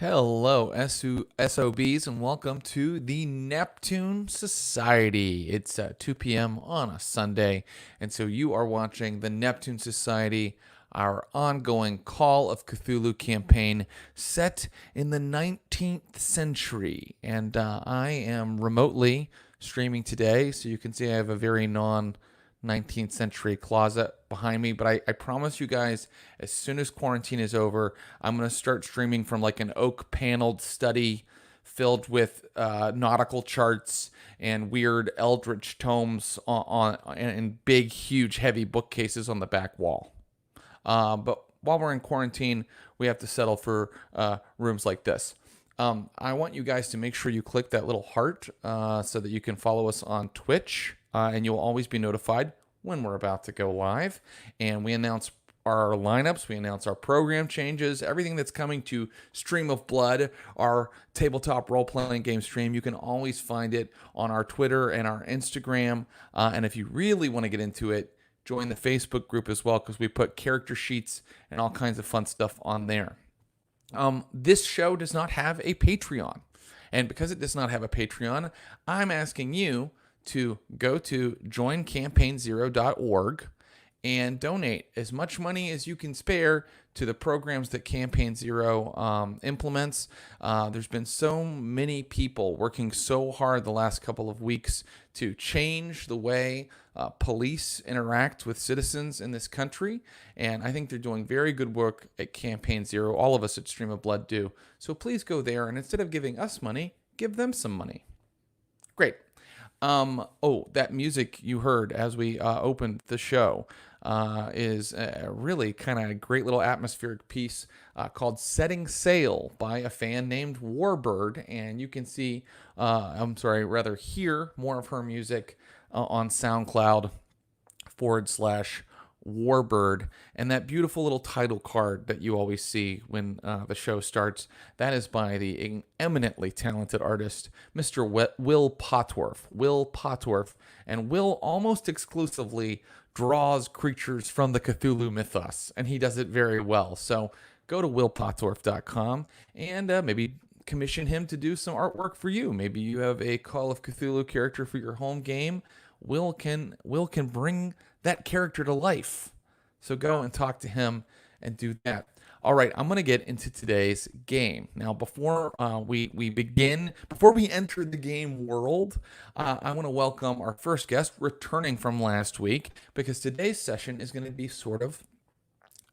Hello, SOBs, and welcome to the Neptune Society. It's 2 p.m. on a Sunday, and so you are watching the Neptune Society, our ongoing Call of Cthulhu campaign set in the 19th century. And I am remotely streaming today, so you can see I have a very 19th century closet behind me, but I promise you guys, as soon as quarantine is over, I'm going to start streaming from like an oak paneled study filled with nautical charts and weird eldritch tomes and big, huge, heavy bookcases on the back wall. But while we're in quarantine, we have to settle for rooms like this. I want you guys to make sure you click that little heart so that you can follow us on Twitch, and you'll always be notified when we're about to go live. And we announce our lineups, we announce our program changes, everything that's coming to Stream of Blood, our tabletop role-playing game stream. You can always find it on our Twitter and our Instagram. And if you really want to get into it, join the Facebook group as well, because we put character sheets and all kinds of fun stuff on there. This show does not have a Patreon. And because it does not have a Patreon, I'm asking you to go to joincampaign0.org and donate as much money as you can spare to the programs that Campaign Zero implements. There's been so many people working so hard the last couple of weeks to change the way police interact with citizens in this country, and I think they're doing very good work at Campaign Zero. All of us at Stream of Blood do. So please go there, and instead of giving us money, give them some money. Great. That music you heard as we opened the show is a really kind of great little atmospheric piece called Setting Sail by a fan named Warbird. And you can hear more of her music on SoundCloud/Warbird. And that beautiful little title card that you always see when the show starts, that is by the eminently talented artist, Mr. Will Potworth. Will Potworth. And Will almost exclusively draws creatures from the Cthulhu mythos, and he does it very well. So go to willpotworth.com and maybe commission him to do some artwork for you. Maybe you have a Call of Cthulhu character for your home game. Will can bring that character to life. So go and talk to him and do that. All right, I'm going to get into today's game. Now, before we enter the game world, I want to welcome our first guest returning from last week, because today's session is going to be sort of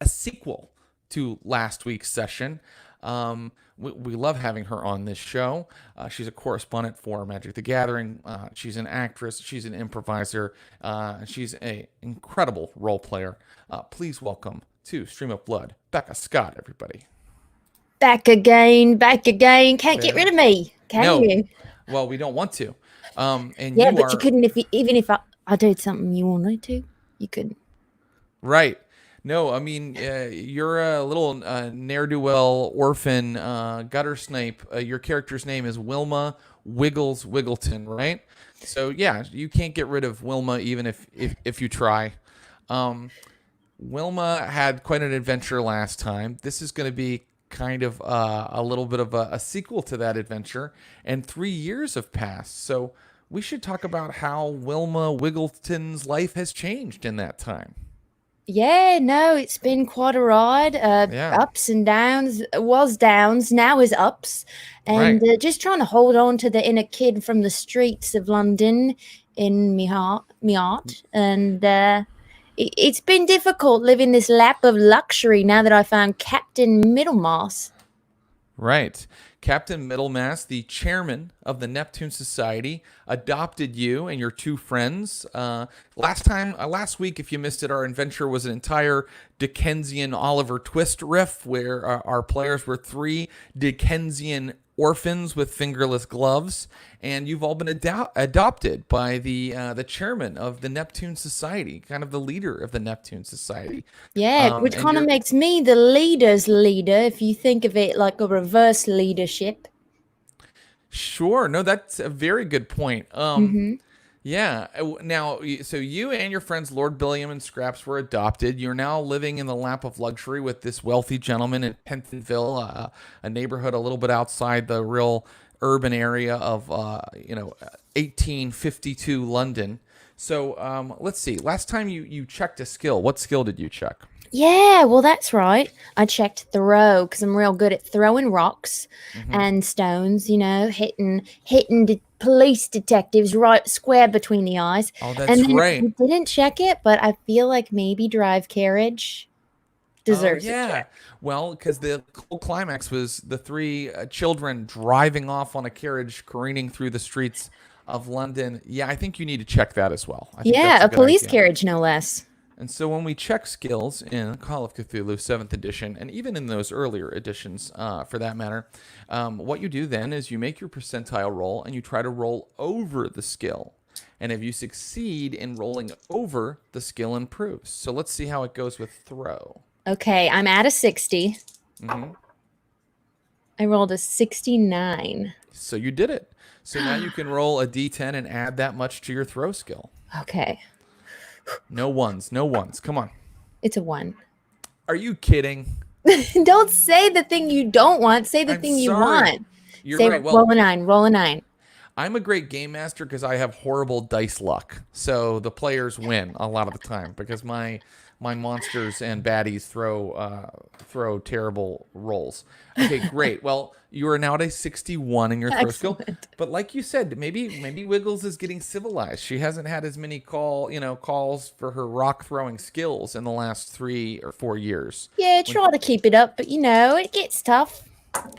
a sequel to last week's session. We love having her on this show. She's a correspondent for Magic the Gathering. She's an actress. She's an improviser. She's an incredible role player. Please welcome to Stream of Blood, Becca Scott, everybody. Back again. Can't get rid of me, can you? Well, we don't want to. You couldn't even if I did something you wanted to. You couldn't. Right. No, I mean, you're a little ne'er-do-well orphan gutter snipe. Your character's name is Wilma Wiggles Wiggleton, right? So, yeah, you can't get rid of Wilma even if you try. Wilma had quite an adventure last time. This is going to be kind of a little bit of a sequel to that adventure, and 3 years have passed. So we should talk about how Wilma Wiggleton's life has changed in that time. Yeah, no, it's been quite a ride. Ups and downs. Was downs, now is ups. And just trying to hold on to the inner kid from the streets of London in me heart. And it's been difficult living this lap of luxury now that I found Captain Middlemass. Right. Captain Middlemass, the chairman of the Neptune Society, adopted you and your two friends. Last week, if you missed it, our adventure was an entire Dickensian Oliver Twist riff, where our players were three Dickensian orphans with fingerless gloves, and you've all been adopted by the chairman of the Neptune Society, kind of the leader of the Neptune Society. Yeah, which kind of makes me the leader's leader, if you think of it like a reverse leadership. Sure. No, that's a very good point. Yeah. Now, so you and your friends Lord Billiam and Scraps were adopted. You're now living in the lap of luxury with this wealthy gentleman in Pentonville, a neighborhood a little bit outside the real urban area of 1852 London. So let's see. Last time you checked a skill, what skill did you check? Yeah, well, that's right. I checked throw because I'm real good at throwing rocks Mm-hmm. and stones. Hitting police detectives right square between the eyes. Oh, And that's then right. I didn't check it, but I feel like maybe drive carriage Oh deserves a yeah. check. Well, because the whole climax was the three children driving off on a carriage, careening through the streets of London. Yeah, I think you need to check that as well. I think that's Yeah, a a good police idea. carriage, no less. And so when we check skills in Call of Cthulhu 7th edition, and even in those earlier editions for that matter, what you do then is you make your percentile roll and you try to roll over the skill. And if you succeed in rolling over, the skill improves. So let's see how it goes with throw. Okay, I'm at a 60. Mm-hmm. I rolled a 69. So you did it. So now you can roll a d10 and add that much to your throw skill. Okay, No ones, no ones. Come on. it's a 1. Are you kidding? Don't say the thing you don't want. Say the I'm thing you sorry. want. You're Say right. roll Well, a 9, roll a 9. I'm a great game master because I have horrible dice luck. So the players win a lot of the time because my monsters and baddies throw terrible rolls. Okay, great. Well, you are now at a 61 in your throw skill, Excellent. but like you said, maybe Wiggles is getting civilized. She hasn't had as many calls for her rock throwing skills in the last 3 or 4 years. Yeah, When try to keep it up, but it gets tough.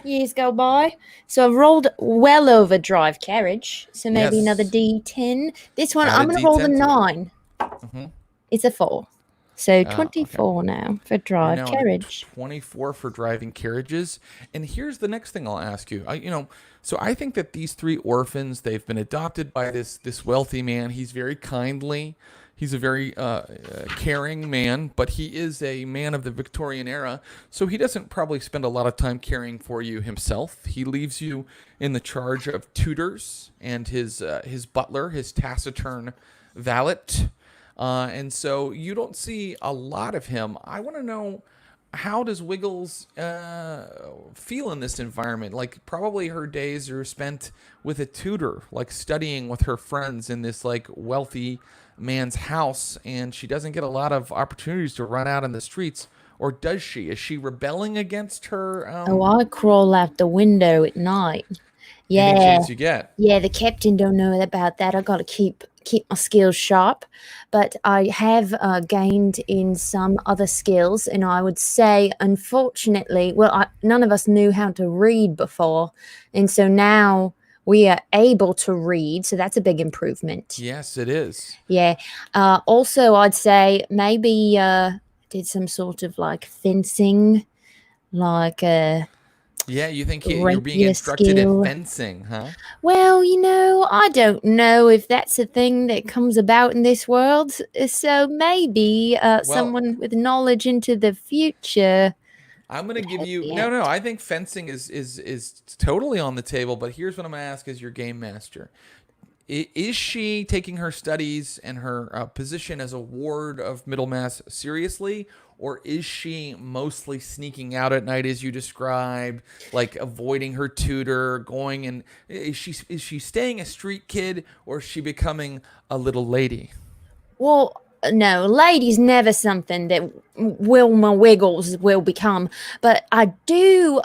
Years go by. So I've rolled well over drive carriage. So maybe another yes, D10. This one, add a I'm going to roll the D10 to it. 9. It's a 4. So Okay. 24 now for You're drive now at a carriage. 24 for driving carriages. And here's the next thing I'll ask you. So I think that these three orphans, they've been adopted by this wealthy man. He's very kindly. He's a very caring man, but he is a man of the Victorian era, so he doesn't probably spend a lot of time caring for you himself. He leaves you in the charge of tutors and his butler, his taciturn valet, and so you don't see a lot of him. I want to know, how does Wiggles feel in this environment? Like, probably her days are spent with a tutor, like studying with her friends in this like wealthy man's house, and she doesn't get a lot of opportunities to run out in the streets. Or does she? Is she rebelling against her Oh, I crawl out the window at night. any Yeah. chance you get? Yeah, the captain don't know about that. I got to keep my skills sharp, but I have gained in some other skills, and I would say, unfortunately, well, none of us knew how to read before, and so now we are able to read. So that's a big improvement. Yes, it is. Yeah. Also, I'd say maybe did some sort of like fencing, like a Yeah, you think you're being rapier instructed in skill. fencing, huh? Well, I don't know if that's a thing that comes about in this world. So maybe Well, someone with knowledge into the future I'm gonna would give help you me no. out. I think fencing is totally on the table. But here's what I'm gonna ask as your game master: Is she taking her studies and her position as a ward of Middlemass seriously, or is she mostly sneaking out at night, as you described, like avoiding her tutor, going and is she staying a street kid, or is she becoming a little lady? Well, no, lady's never something that Wilma Wiggles will become. But I do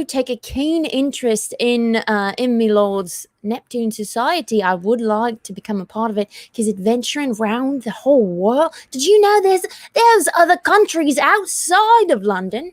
take a keen interest in my lord's Neptune society. I would like to become a part of it because adventuring around the whole world. Did you know there's other countries outside of London?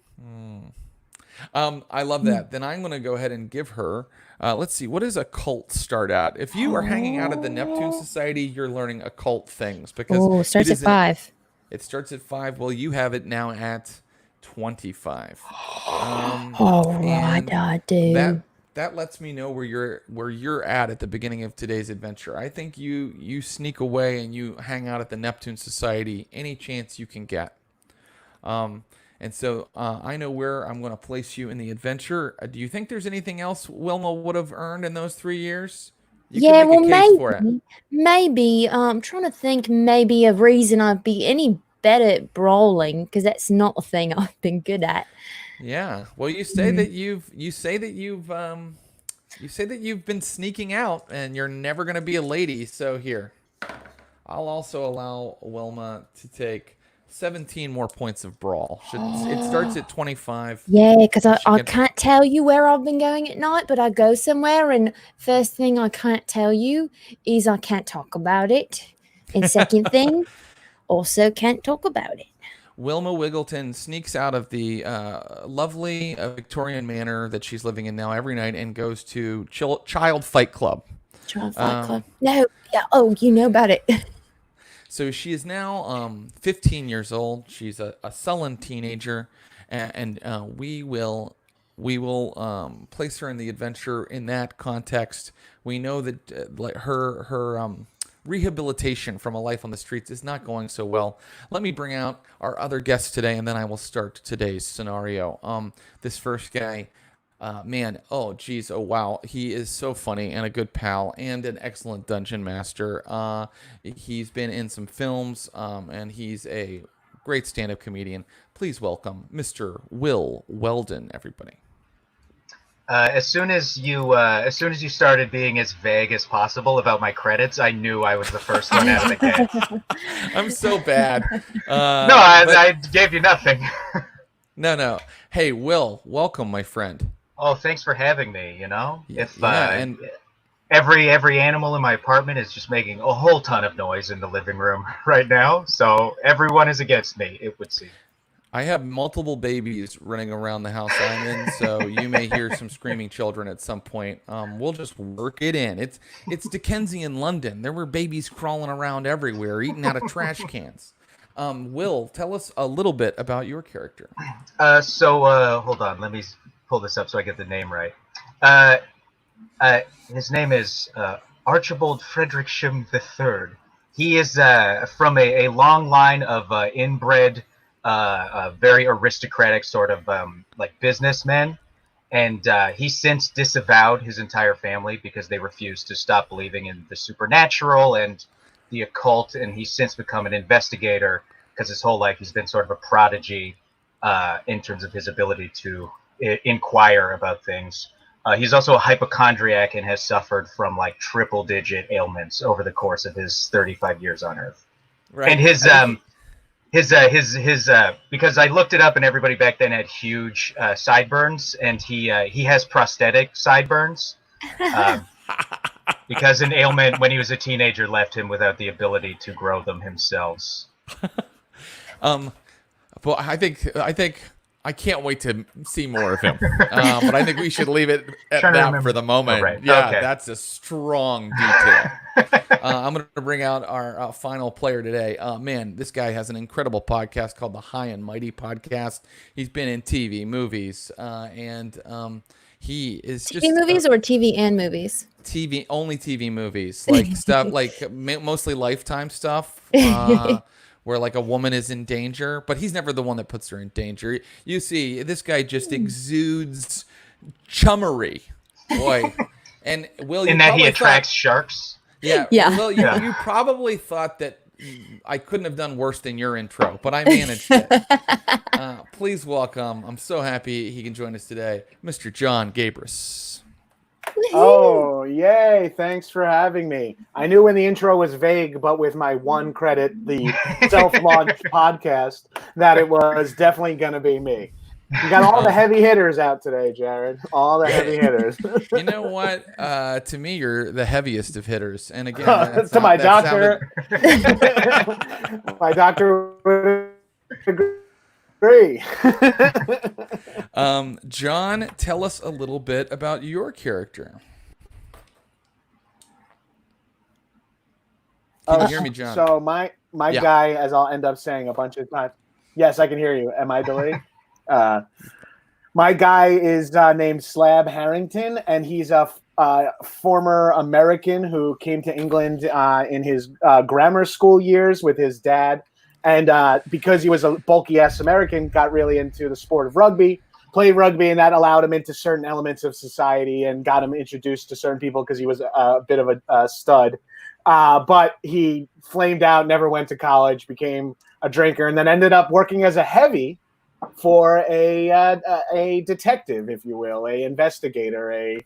I love that. Then I'm going to go ahead and give her. Let's see. What does a cult start at? If you are hanging out at the Neptune Society, you're learning occult things because Oh, it starts at isn't. 5. It starts at 5. Well, you have it now at 25. All right, And I do. that lets me know where you're at the beginning of today's adventure. I think you sneak away and you hang out at the Neptune Society any chance you can get. And so I know where I'm going to place you in the adventure. Do you think there's anything else Wilma would have earned in those 3 years? You can make a case maybe, for it. maybe. I'm trying to think. Maybe a reason I'd be any better at brawling, because that's not a thing I've been good at. Yeah. Well, you say that you've been sneaking out and you're never going to be a lady. So here, I'll also allow Wilma to take 17 more points of brawl. It starts at 25. Yeah, because I Can, can't tell you where I've been going at night, but I go somewhere, and first thing I can't tell you is I can't talk about it. And second thing, also can't talk about it. Wilma Wiggleton sneaks out of the lovely Victorian manor that she's living in now every night and goes to Child Fight Club. Child Fight Club. No, yeah. Oh, you know about it. So she is now 15 years old. She's a sullen teenager, and we will place her in the adventure in that context. We know that her rehabilitation from a life on the streets is not going so well. Let me bring out our other guests today, and then I will start today's scenario. This first guy, man, oh geez, oh wow, he is so funny and a good pal and an excellent dungeon master. He's been in some films, and he's a great stand-up comedian. Please welcome Mr. Will Weldon, everybody. As soon as you started being as vague as possible about my credits, I knew I was the first one out of the gate. I'm so bad. No, I gave you nothing. No. Hey, Will, welcome, my friend. Oh, thanks for having me. You know, and every animal in my apartment is just making a whole ton of noise in the living room right now, so everyone is against me, it would seem. I have multiple babies running around the house I'm in, so you may hear some screaming children at some point. We'll just work it in. It's Dickensian London. There were babies crawling around everywhere, eating out of trash cans. Will, tell us a little bit about your character. Hold on. Let me pull this up so I get the name right. His name is Archibald Fredericksham III. He is from a long line of inbred, very aristocratic sort of like businessmen, and he's since disavowed his entire family because they refused to stop believing in the supernatural and the occult, and he's since become an investigator because his whole life he's been sort of a prodigy in terms of his ability to inquire about things. He's also a hypochondriac and has suffered from like triple-digit ailments over the course of his 35 years on Earth. Right. And his because I looked it up and everybody back then had huge sideburns, and he has prosthetic sideburns because an ailment when he was a teenager left him without the ability to grow them himself. Well, I think I can't wait to see more of him. But I think we should leave it at that for the moment. Oh, right. Yeah, okay. That's a strong detail. I'm going to bring out our final player today. Man, this guy has an incredible podcast called the High and Mighty Podcast. He's been in TV, movies, and he is just TV movies or TV and movies. Only TV movies, like stuff like mostly Lifetime stuff. Where like a woman is in danger, but he's never the one that puts her in danger. You see, this guy just exudes chummery, boy. And Will, in that he attracts sharks. Yeah. Will, you probably thought that I couldn't have done worse than your intro, but I managed it. Please welcome. I'm so happy he can join us today, Mr. Jon Gabrus. Oh, yay. Thanks for having me. I knew when the intro was vague, but with my one credit, the self-launched podcast, that it was definitely going to be me. You got all the heavy hitters out today, Jared. All the heavy hitters. You know what? To me, you're the heaviest of hitters. And again, my doctor, my doctor would agree. Jon, tell us a little bit about your character. Can you hear me, Jon? So my guy, as I'll end up saying a bunch of times. Yes, I can hear you. Am I delayed? My guy is named Slab Harrington, and he's a former American who came to England in his grammar school years with his dad. And because he was a bulky-ass American, got really into the sport of rugby played rugby, and that allowed him into certain elements of society and got him introduced to certain people because he was a bit of a stud. But he flamed out, never went to college, became a drinker, and then ended up working as a heavy for a detective, if you will, a investigator, a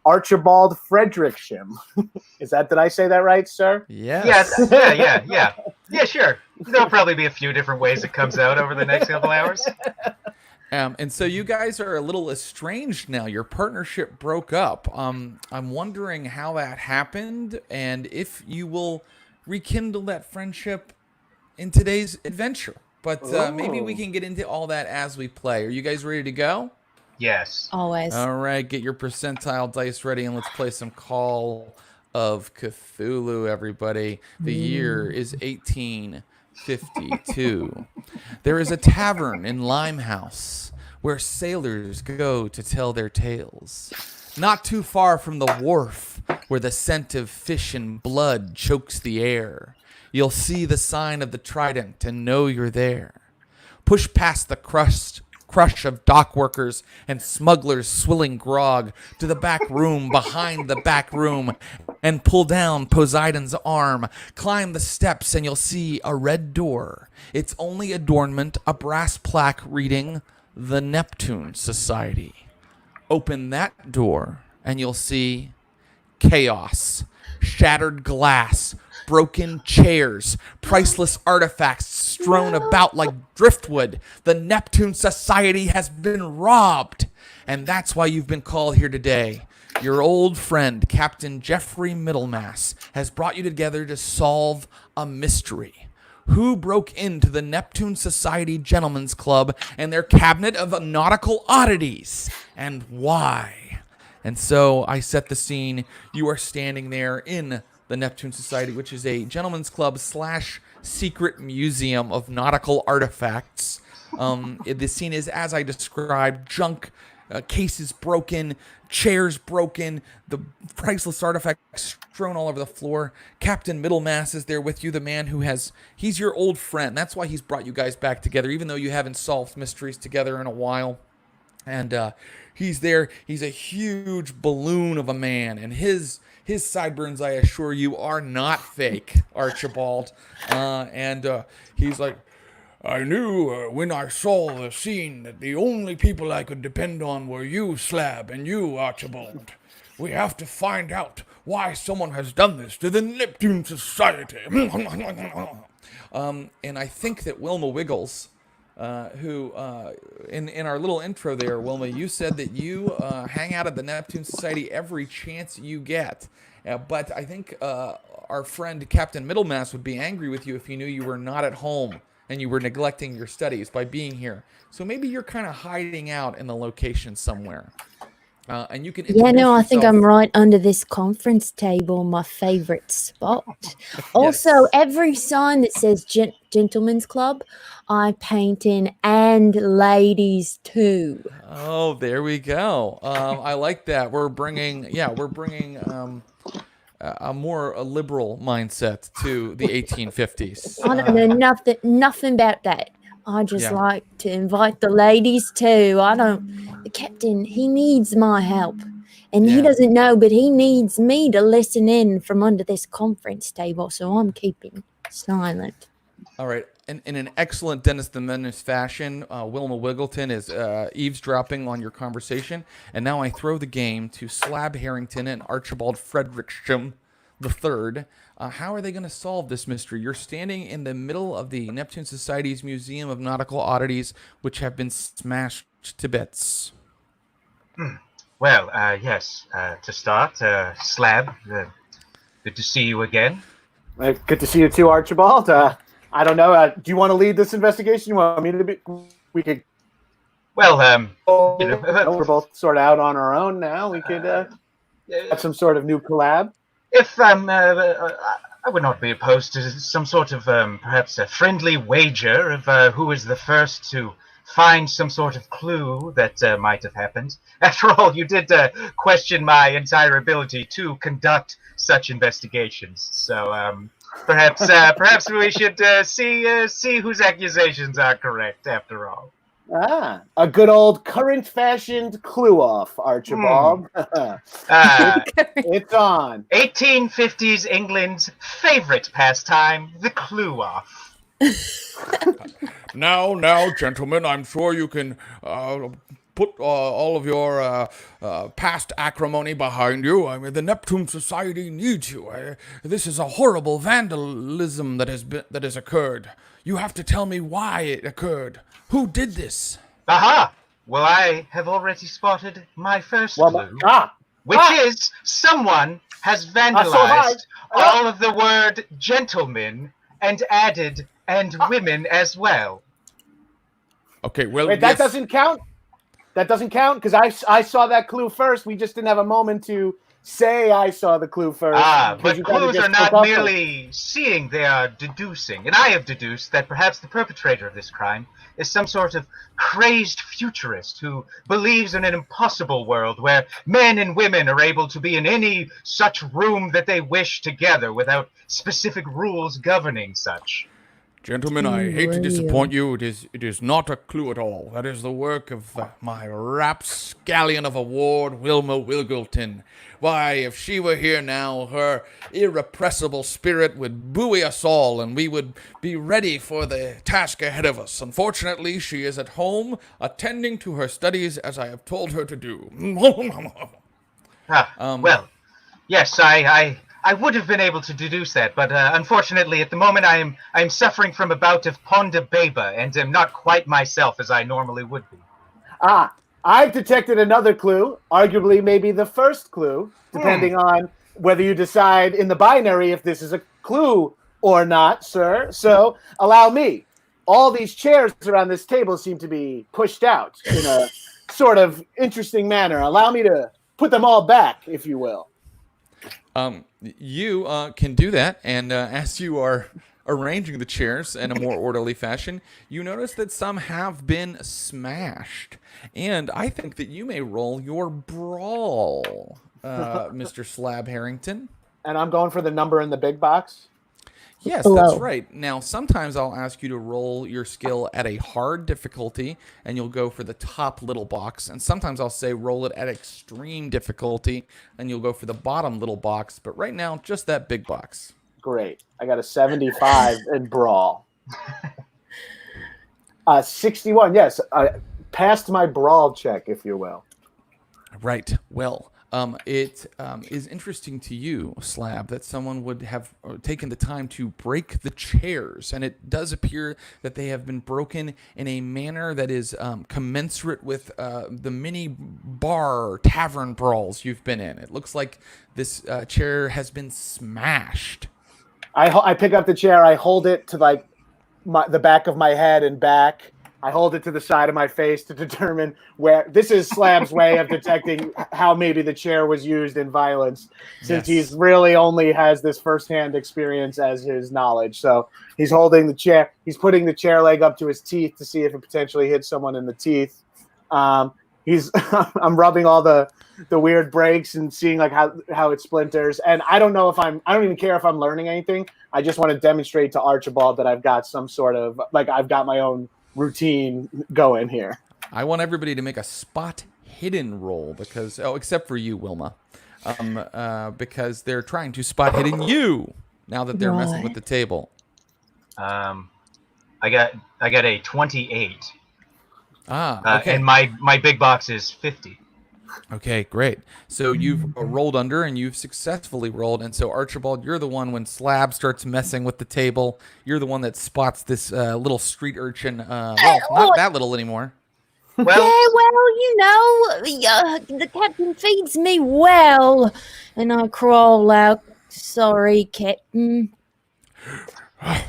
Archibald Fredericksham. Did I say that right, sir? Yes. Yeah, sure. There'll probably be a few different ways it comes out over the next couple hours. And so you guys are a little estranged now. Your partnership broke up. I'm wondering how that happened and if you will rekindle that friendship in today's adventure. But maybe we can get into all that as we play. Are you guys ready to go? Yes. Always. All right, get your percentile dice ready and let's play some Call of Cthulhu, everybody. The year is 1852. There is a tavern in Limehouse where sailors go to tell their tales. Not too far from the wharf where the scent of fish and blood chokes the air. You'll see the sign of the trident and know you're there. Push past the crush of dock workers and smugglers swilling grog to the back room behind the back room and pull down Poseidon's arm. Climb the steps and you'll see a red door. Its only adornment, a brass plaque reading, The Neptune Society. Open that door and you'll see chaos, shattered glass, broken chairs, priceless artifacts strewn about like driftwood. The Neptune Society has been robbed. And that's why you've been called here today. Your old friend, Captain Jeffrey Middlemass, has brought you together to solve a mystery. Who broke into the Neptune Society Gentlemen's Club and their cabinet of nautical oddities? And why? And so I set the scene. You are standing there in the Neptune Society, which is a gentleman's club / secret museum of nautical artifacts. The scene is, as I described, junk, cases broken, chairs broken, the priceless artifacts strewn all over the floor. Captain Middlemass is there with you, the man he's your old friend. That's why he's brought you guys back together, even though you haven't solved mysteries together in a while. And he's there. He's a huge balloon of a man, and his sideburns, I assure you, are not fake, Archibald. And he's like, I knew when I saw the scene that the only people I could depend on were you, Slab, and you, Archibald. We have to find out why someone has done this to the Neptune Society. And I think that Wilma Wiggles, who, in our little intro there, Wilma, you said that you hang out at the Neptune Society every chance you get. But I think our friend Captain Middlemass would be angry with you if he knew you were not at home and you were neglecting your studies by being here. So maybe you're kind of hiding out in the location somewhere. And you can I think I'm right under this conference table, my favorite spot. Also, every sign that says Gentlemen's Club, I paint in, and ladies too. Oh, there we go. I like that. We're bringing a more liberal mindset to the 1850s. I don't know nothing about that. I just like to invite the ladies too. The captain, he needs my help. And he doesn't know, but he needs me to listen in from under this conference table. So I'm keeping silent. All right. In an excellent Dennis the Menace fashion, Wilma Wiggleton is eavesdropping on your conversation. And now I throw the game to Slab Harrington and Archibald Fredericksham III. How are they going to solve this mystery? You're standing in the middle of the Neptune Society's Museum of Nautical Oddities, which have been smashed to bits. Well, yes. To start, Slab, good to see you again. Good to see you too, Archibald. I don't know. Do you want to lead this investigation? You want me to be? We could. Well, we're both sort of out on our own now. We could have some sort of new collab. If I would not be opposed to some sort of perhaps a friendly wager of who is the first to find some sort of clue that might have happened. After all, you did question my entire ability to conduct such investigations. So perhaps we should see whose accusations are correct. After all. A good old current-fashioned clue-off, Archibald. It's on. 1850s England's favorite pastime, the clue-off. Now, gentlemen, I'm sure you can put all of your past acrimony behind you. I mean, the Neptune Society needs you. This is a horrible vandalism that has occurred. You have to tell me why it occurred. Who did this? Aha! Well, I have already spotted my first clue, which is someone has vandalized all of the word gentlemen and added and women as well. Okay, well, wait, that doesn't count? That doesn't count? Because I saw that clue first. We just didn't have a moment to say I saw the clue first. But clues are not merely seeing, they are deducing. And I have deduced that perhaps the perpetrator of this crime is some sort of crazed futurist who believes in an impossible world where men and women are able to be in any such room that they wish together without specific rules governing such. Gentlemen, I hate to disappoint you. It is not a clue at all. That is the work of my rapscallion of a ward, Wilma Wiggleton. Why, if she were here now, her irrepressible spirit would buoy us all, and we would be ready for the task ahead of us. Unfortunately, she is at home, attending to her studies as I have told her to do. Well, yes, I would have been able to deduce that, but unfortunately, at the moment, I am suffering from a bout of ponda beba, and am not quite myself as I normally would be. I've detected another clue, arguably maybe the first clue, depending on whether you decide in the binary if this is a clue or not, sir. So allow me. All these chairs around this table seem to be pushed out in a sort of interesting manner. Allow me to put them all back, if you will. You can do that, and as you are arranging the chairs in a more orderly fashion, you notice that some have been smashed. And I think that you may roll your brawl, Mr. Slab Harrington. And I'm going for the number in the big box? Yes, that's right. Now, sometimes I'll ask you to roll your skill at a hard difficulty, and you'll go for the top little box. And sometimes I'll say roll it at extreme difficulty, and you'll go for the bottom little box. But right now, just that big box. Great. I got a 75 in brawl. 61, yes. Passed my brawl check, if you will. Right. Well, it is interesting to you, Slab, that someone would have taken the time to break the chairs, and it does appear that they have been broken in a manner that is commensurate with the mini bar tavern brawls you've been in. It looks like this chair has been smashed. I pick up the chair, I hold it to like the back of my head and back. I hold it to the side of my face to determine where. This is Slab's way of detecting how maybe the chair was used in violence, since he's really only has this firsthand experience as his knowledge. So he's holding the chair. He's putting the chair leg up to his teeth to see if it potentially hits someone in the teeth. I'm rubbing all the weird breaks and seeing like how it splinters. And I don't even care if I'm learning anything. I just want to demonstrate to Archibald that I've got some sort of I've got my own routine going here. I want everybody to make a spot hidden roll because except for you, Wilma, because they're trying to spot hidden you now that they're messing with the table. I got a 28. Okay. And my big box is 50. Okay, great. So you've rolled under, and you've successfully rolled. And so, Archibald, you're the one when Slab starts messing with the table. You're the one that spots this little street urchin. Not that little anymore. The captain feeds me well, and I crawl out. Sorry, Captain.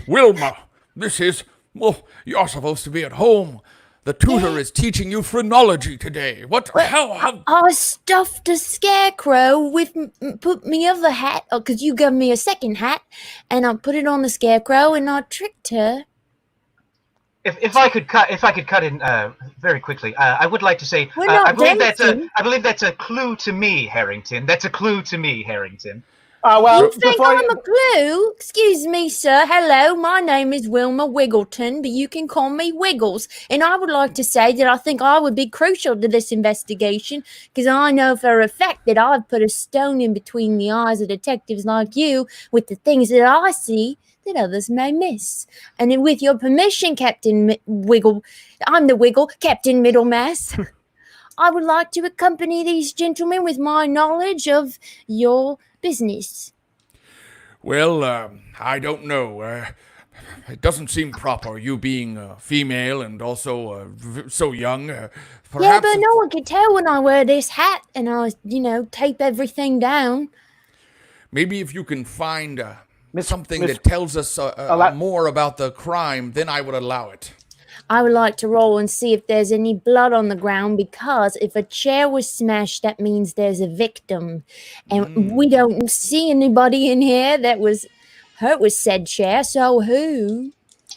Wilma, you're supposed to be at home. The tutor is teaching you phrenology today. What? How? I stuffed a scarecrow with put me other hat, because you gave me a second hat, and I put it on the scarecrow, and I tricked her. If I could cut in very quickly, I would like to say I believe that's a clue to me, Harrington. That's a clue to me, Harrington. You think I'm a clue? Excuse me, sir. Hello, my name is Wilma Wiggleton, but you can call me Wiggles. And I would like to say that I think I would be crucial to this investigation because I know for a fact that I've put a stone in between the eyes of detectives like you with the things that I see that others may miss. And with your permission, Captain Wiggle, I'm the Wiggle, Captain Middlemass. I would like to accompany these gentlemen with my knowledge of your business. Well, I don't know. It doesn't seem proper, you being female and also so young. Yeah, but no one can tell when I wear this hat and I, tape everything down. Maybe if you can find something that tells us more about the crime, then I would allow it. I would like to roll and see if there's any blood on the ground, because if a chair was smashed, that means there's a victim. And we don't see anybody in here that was hurt with said chair. So who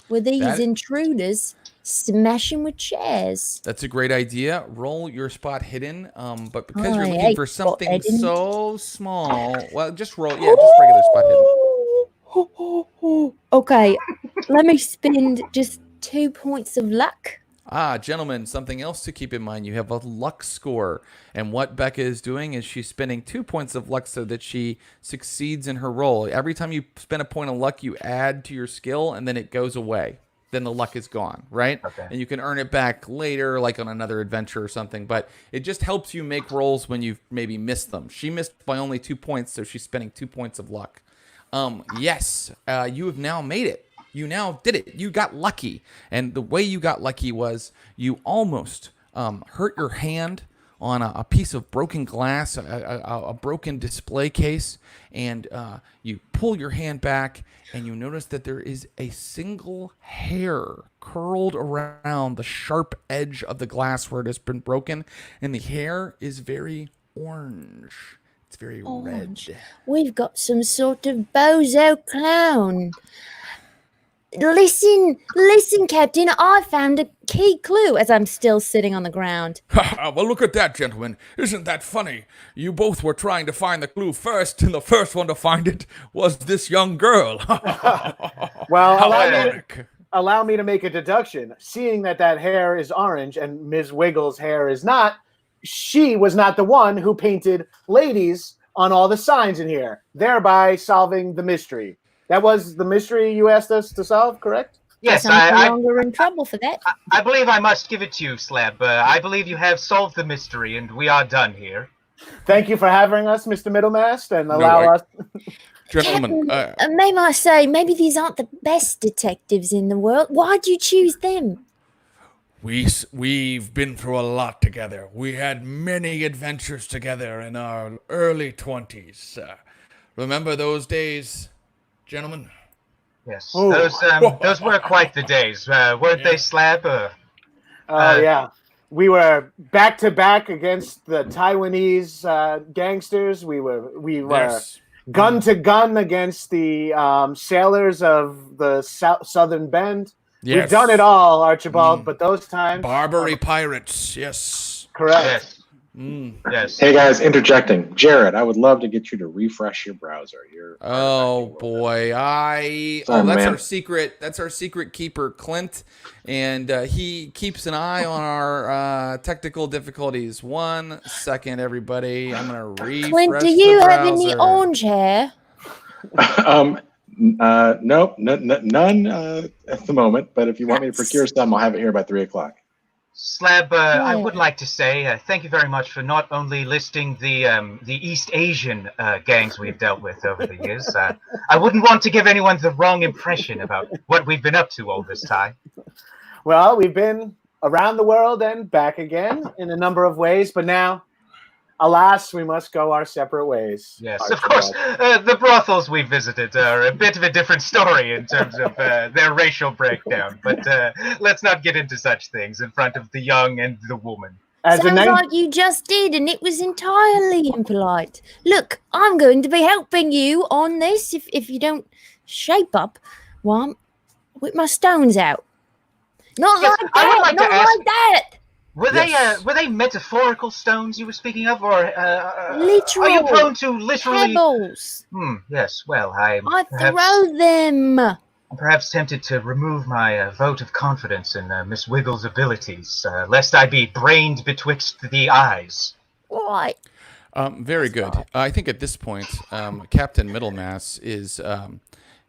were these intruders smashing with chairs? That's a great idea. Roll your spot hidden. But because you're looking for something so small, well, just roll. Yeah, just regular spot hidden. Okay, let me spend just 2 points of luck. Gentlemen, something else to keep in mind. You have a luck score. And what Becca is doing is she's spending 2 points of luck so that she succeeds in her roll. Every time you spend a point of luck, you add to your skill, and then it goes away. Then the luck is gone, right? Okay. And you can earn it back later, like on another adventure or something. But it just helps you make rolls when you've maybe missed them. She missed by only 2 points, so she's spending 2 points of luck. Yes, you have now made it. You now did it. You got lucky. And the way you got lucky was you almost hurt your hand on a piece of broken glass, a broken display case, and you pull your hand back and you notice that there is a single hair curled around the sharp edge of the glass where it has been broken, and the hair is very orange. It's very red. We've got some sort of bozo clown. Listen, Captain, I found a key clue as I'm still sitting on the ground. Well, look at that, gentlemen. Isn't that funny? You both were trying to find the clue first, and the first one to find it was this young girl. Well, allow me to make a deduction. Seeing that hair is orange and Ms. Wiggles' hair is not, she was not the one who painted ladies on all the signs in here, thereby solving the mystery. That was the mystery you asked us to solve, correct? Yes, I'm no longer in trouble for that. I believe I must give it to you, Slab. I believe you have solved the mystery, and we are done here. Thank you for having us, Mr. Middlemast, and allow us... Gentlemen, may I say, maybe these aren't the best detectives in the world. Why'd you choose them? We've been through a lot together. We had many adventures together in our early 20s. Remember those days? Gentlemen? Yes, those were quite the days, weren't they, Slab? Yeah. We were back to back against the Taiwanese gangsters. We were gun to gun against the sailors of the Southern Bend. Yes. We've done it all, Archibald, but those times... Barbary pirates, yes. Correct. Yes. Yes. Hey guys, interjecting. Jared, I would love to get you to refresh your browser. Boy, that's our secret. That's our secret keeper, Clint, and he keeps an eye on our technical difficulties. 1 second, everybody. I'm gonna refresh. Clint, do you have any orange hair? Nope, none at the moment. But if you want me to procure some, I'll have it here by 3 o'clock. Slab, I would like to say thank you very much for not only listing the East Asian gangs we've dealt with over the years. I wouldn't want to give anyone the wrong impression about what we've been up to all this time. Well, we've been around the world and back again in a number of ways, but now, alas, we must go our separate ways. Yes, of course. The brothels we visited are a bit of a different story in terms of their racial breakdown, but let's not get into such things in front of the young and the woman. Sounds like you just did, and it was entirely impolite. Look, I'm going to be helping you on this if you don't shape up while I'm with my stones out. Not like that! Were Yes. they metaphorical stones you were speaking of, or Literal. are you prone to literally? Pebbles. Yes. Well, I throw them. I'm perhaps tempted to remove my vote of confidence in Miss Wiggles' abilities, lest I be brained betwixt the eyes. Right. Very good. I think at this point, Captain Middlemass is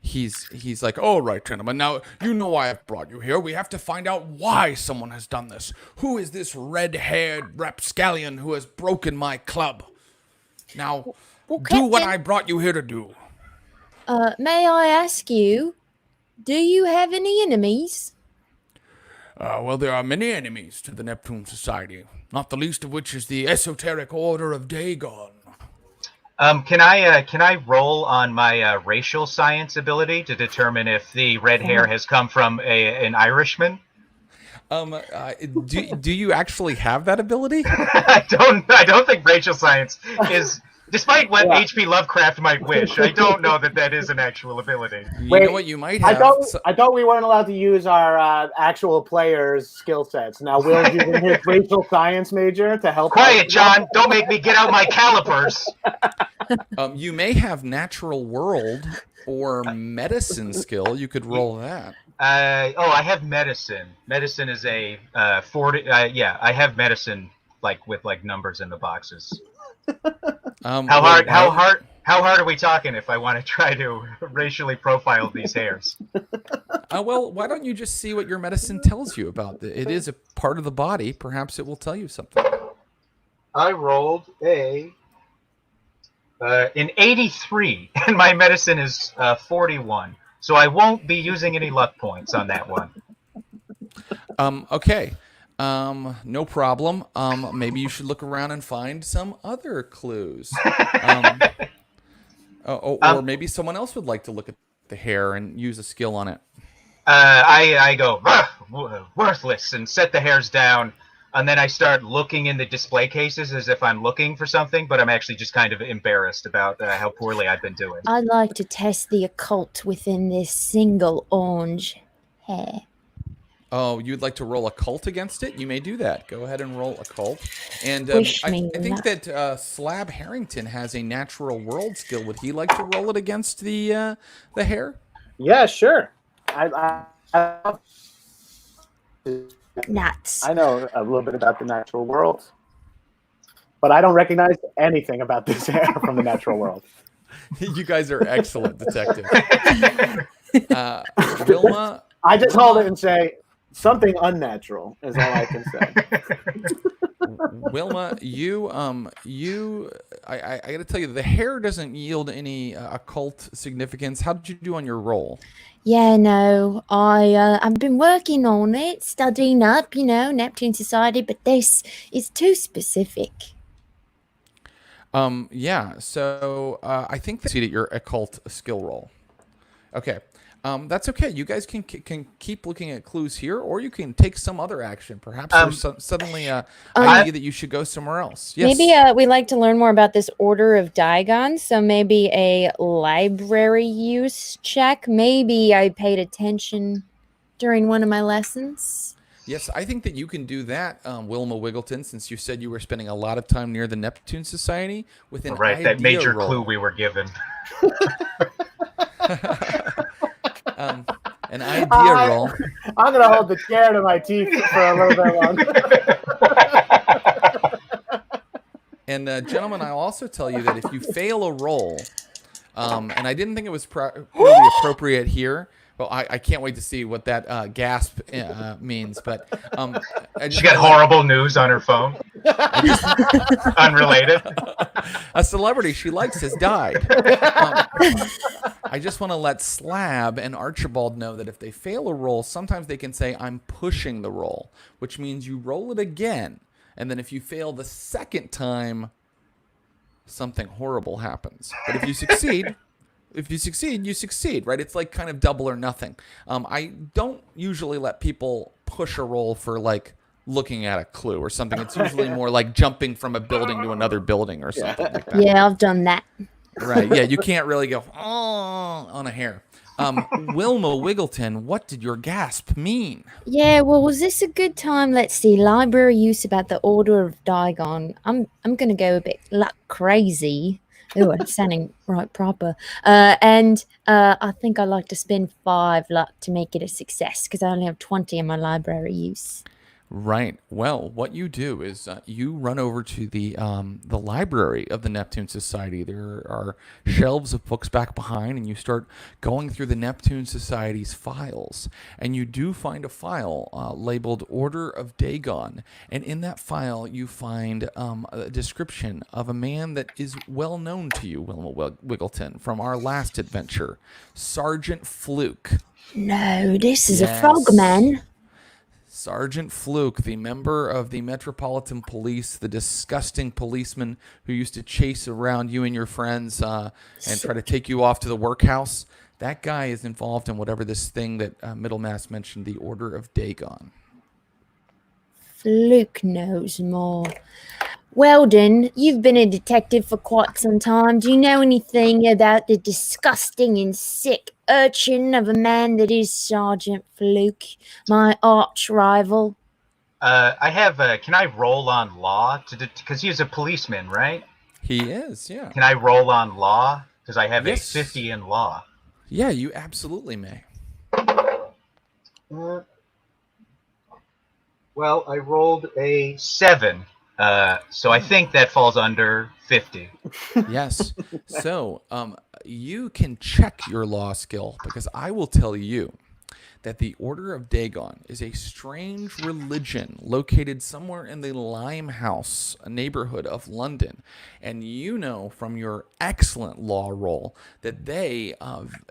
he's like, all right, gentlemen. Now you know why I've brought you here. We have to find out why someone has done this. Who is this red-haired rapscallion who has broken my club? Now, do what I brought you here to do. May I ask you, do you have any enemies? Well, there are many enemies to the Neptune Society, not the least of which is the esoteric Order of Dagon. Can I roll on my racial science ability to determine if the red hair has come from an Irishman? Do you actually have that ability? I don't think racial science is. Despite what H.P. Lovecraft might wish, I don't know that is an actual ability. You know what you might have? I thought we weren't allowed to use our actual players' skill sets. Now Will's using his racial science major to help. Quiet, John! Don't make me get out my calipers. You may have natural world or medicine skill. You could roll that. I have medicine. Medicine is a 40. I have medicine with numbers in the boxes. How hard are we talking if I want to try to racially profile these hairs? Well, why don't you just see what your medicine tells you about it? It is a part of the body. Perhaps it will tell you something. I rolled an 83, and my medicine is 41. So I won't be using any luck points on that one. Okay. No problem. Maybe you should look around and find some other clues. Or maybe someone else would like to look at the hair and use a skill on it. I go, worthless, and set the hairs down, and then I start looking in the display cases as if I'm looking for something, but I'm actually just kind of embarrassed about how poorly I've been doing. I'd like to test the occult within this single orange hair. Oh, you'd like to roll occult against it? You may do that. Go ahead and roll occult. And I think that Slab Harrington has a natural world skill. Would he like to roll it against the hair? Yeah, sure. Nuts. I know a little bit about the natural world, but I don't recognize anything about this hair from the natural world. You guys are excellent detectives. Wilma, I just hold it and say, something unnatural is all I can say. Wilma, I got to tell you, the hair doesn't yield any occult significance. How did you do on your roll? Yeah, no, I've been working on it, studying up, Neptune Society, but this is too specific. Yeah, so I think that's your occult skill roll. Okay. That's okay. You guys can keep looking at clues here, or you can take some other action. Perhaps there's suddenly an idea that you should go somewhere else. Yes. Maybe we'd like to learn more about this Order of Dagon, so maybe a library use check. Maybe I paid attention during one of my lessons. Yes, I think that you can do that, Wilma Wiggleton, since you said you were spending a lot of time near the Neptune Society with an idea that major roll. clue we were given. An idea roll. I'm going to hold the chair to my teeth for a little bit longer. And gentlemen, I'll also tell you that if you fail a roll, and I didn't think it was really appropriate here, well, I can't wait to see what that gasp means. But she got horrible news on her phone. Unrelated. A celebrity she likes has died. I just want to let Slab and Archibald know that if they fail a roll, sometimes they can say, I'm pushing the roll, which means you roll it again. And then if you fail the second time, something horrible happens. But if you succeed... you succeed, right? It's like kind of double or nothing. I don't usually let people push a roll for looking at a clue or something. It's usually more like jumping from a building to another building or something like that. Yeah, I've done that. Right. Yeah, you can't really go on a hair. Wilma Wiggleton, what did your gasp mean? Yeah, well, was this a good time? Let's see. Library use about the Order of Dagon. I'm gonna go a bit crazy. Oh, it's sounding right proper. And I think I like to spend 5 luck to make it a success because I only have 20 in my library use. Right. Well, what you do is you run over to the library of the Neptune Society. There are shelves of books back behind, and you start going through the Neptune Society's files. And you do find a file labeled Order of Dagon. And in that file, you find a description of a man that is well known to you, Wilma Wiggleton, from our last adventure, Sergeant Fluke. No, this is a frogman. Sergeant Fluke, the member of the Metropolitan Police, the disgusting policeman who used to chase around you and your friends and try to take you off to the workhouse. That guy is involved in whatever this thing that Middlemass mentioned, the Order of Dagon. Fluke knows more. Weldon, you've been a detective for quite some time. Do you know anything about the disgusting and sick urchin of a man that is Sergeant Fluke, my arch rival? I have. Can I roll on law because he's a policeman, right? He is, yeah. Can I roll on law because I have a 50 in law? Yeah, you absolutely may. Well, I rolled a 7. So I think that falls under 50. Yes. So you can check your law skill because I will tell you that the Order of Dagon is a strange religion located somewhere in the Limehouse neighborhood of London. And you know from your excellent law roll that they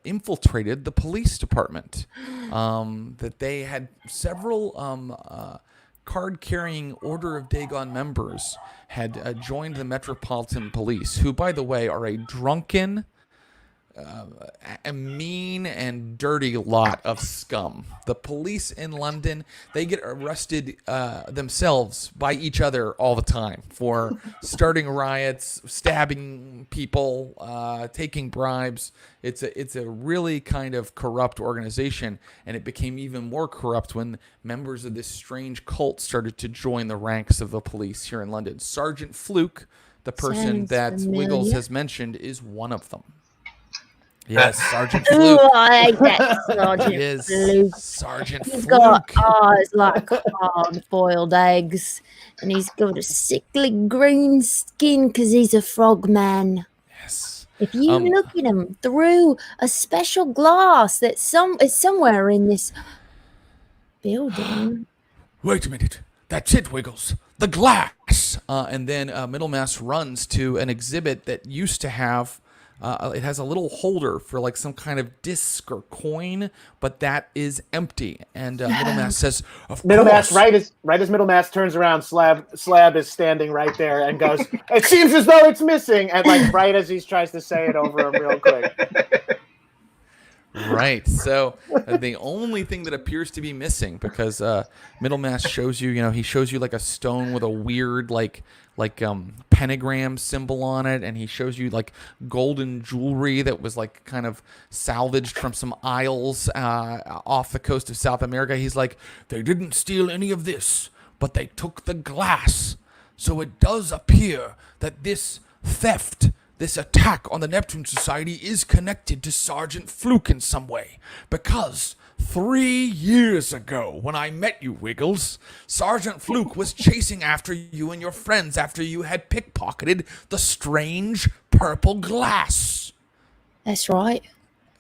infiltrated the police department, that they had several card-carrying Order of Dagon members had joined the Metropolitan Police, who, by the way, are a drunken, a mean and dirty lot of scum. The police in London, they get arrested themselves by each other all the time for starting riots, stabbing people, taking bribes. It's a really kind of corrupt organization, and it became even more corrupt when members of this strange cult started to join the ranks of the police here in London. Sergeant Fluke, the person that Wiggles has mentioned, is one of them. Yes, Sergeant Fluke. Oh, I like that Sergeant Fluke. Sergeant He's Fluke. got eyes like hard-boiled eggs, and he's got a sickly green skin because he's a frogman. Yes. If you look at him through a special glass that's somewhere in this building. Wait a minute. That's it, Wiggles. The glass. And then Middlemass runs to an exhibit that used to have. It has a little holder for like some kind of disc or coin, but that is empty. And Middlemass says, "Of course." Right as Middlemass turns around, Slab is standing right there and goes, "It seems as though it's missing." And like right as he tries to say it over him real quick. Right. So the only thing that appears to be missing, because Middlemass shows you, he shows you like a stone with a weird like pentagram symbol on it, and he shows you like golden jewelry that was like kind of salvaged from some isles off the coast of South America. He's like, they didn't steal any of this, but they took the glass. So it does appear that this theft, this attack on the Neptune Society is connected to Sergeant Fluke in some way, because 3 years ago, when I met you, Wiggles, Sergeant Fluke was chasing after you and your friends after you had pickpocketed the strange purple glass. That's right.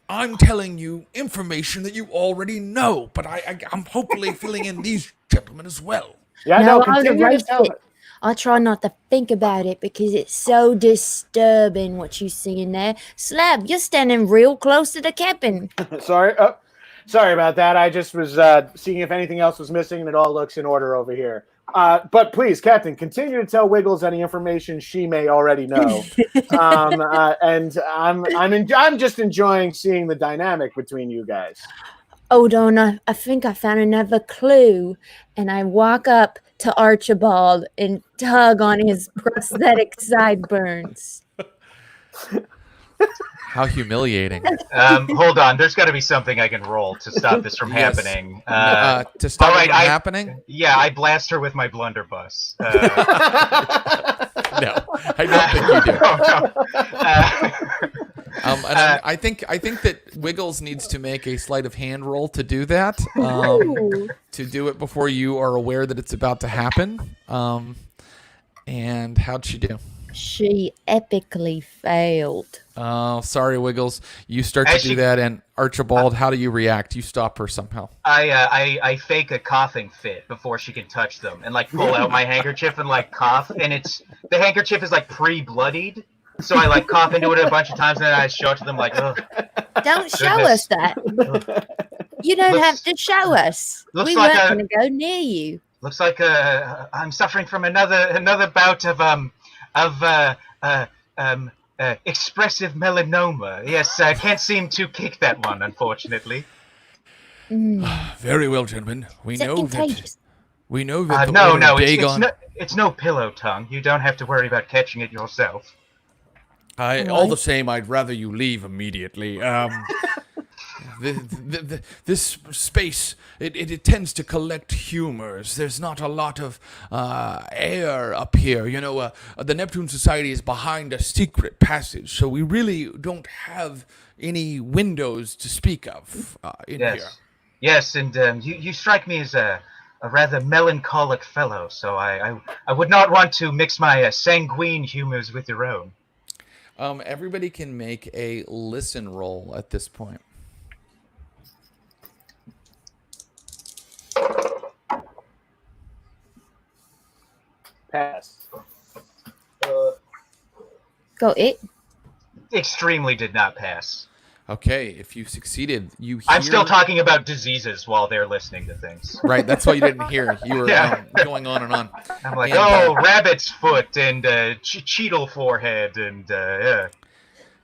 I'm telling you information that you already know, but I'm hopefully filling in these gentlemen as well. Yeah, no, continue to tell it. I try not to think about it because it's so disturbing what you see in there. Slab, you're standing real close to the cabin. Sorry about that. I just was seeing if anything else was missing, and it all looks in order over here. But please, Captain, continue to tell Wiggles any information she may already know. And I'm just enjoying seeing the dynamic between you guys. Hold on, I think I found another clue. And I walk up to Archibald and tug on his prosthetic sideburns. How humiliating. Hold on. There's got to be something I can roll to stop this from Yes. happening. To stop all it right, from happening? Yeah, I blast her with my blunderbuss. No, I don't think you do. I think that Wiggles needs to make a sleight of hand roll to do that. To do it before you are aware that it's about to happen. And how'd she do? She epically failed. Oh, sorry, Wiggles. You start to do that, and Archibald, how do you react? You stop her somehow. I fake a coughing fit before she can touch them, and like pull out my handkerchief and like cough, and the handkerchief is like pre-bloodied, so I like cough into it a bunch of times, and then I show it to them like, ugh. Don't show us that. You don't have to show us. We weren't going to go near you. Looks like I'm suffering from another bout of expressive melanoma. Yes, I can't seem to kick that one, unfortunately. Very well, gentlemen. We know that no, it's no pillow tongue. You don't have to worry about catching it yourself. All the same, I'd rather you leave immediately. This space, it tends to collect humors. There's not a lot of air up here. You know, the Neptune Society is behind a secret passage, so we really don't have any windows to speak of in here. Yes, and you strike me as a rather melancholic fellow, so I would not want to mix my sanguine humors with your own. Everybody can make a listen roll at this point. Pass. Got it. Extremely did not pass. Okay, if you succeeded, you hear... I'm still talking about diseases while they're listening to things. Right, that's why you didn't hear. You were going on and on. I'm like, rabbit's foot and cheetle forehead and yeah.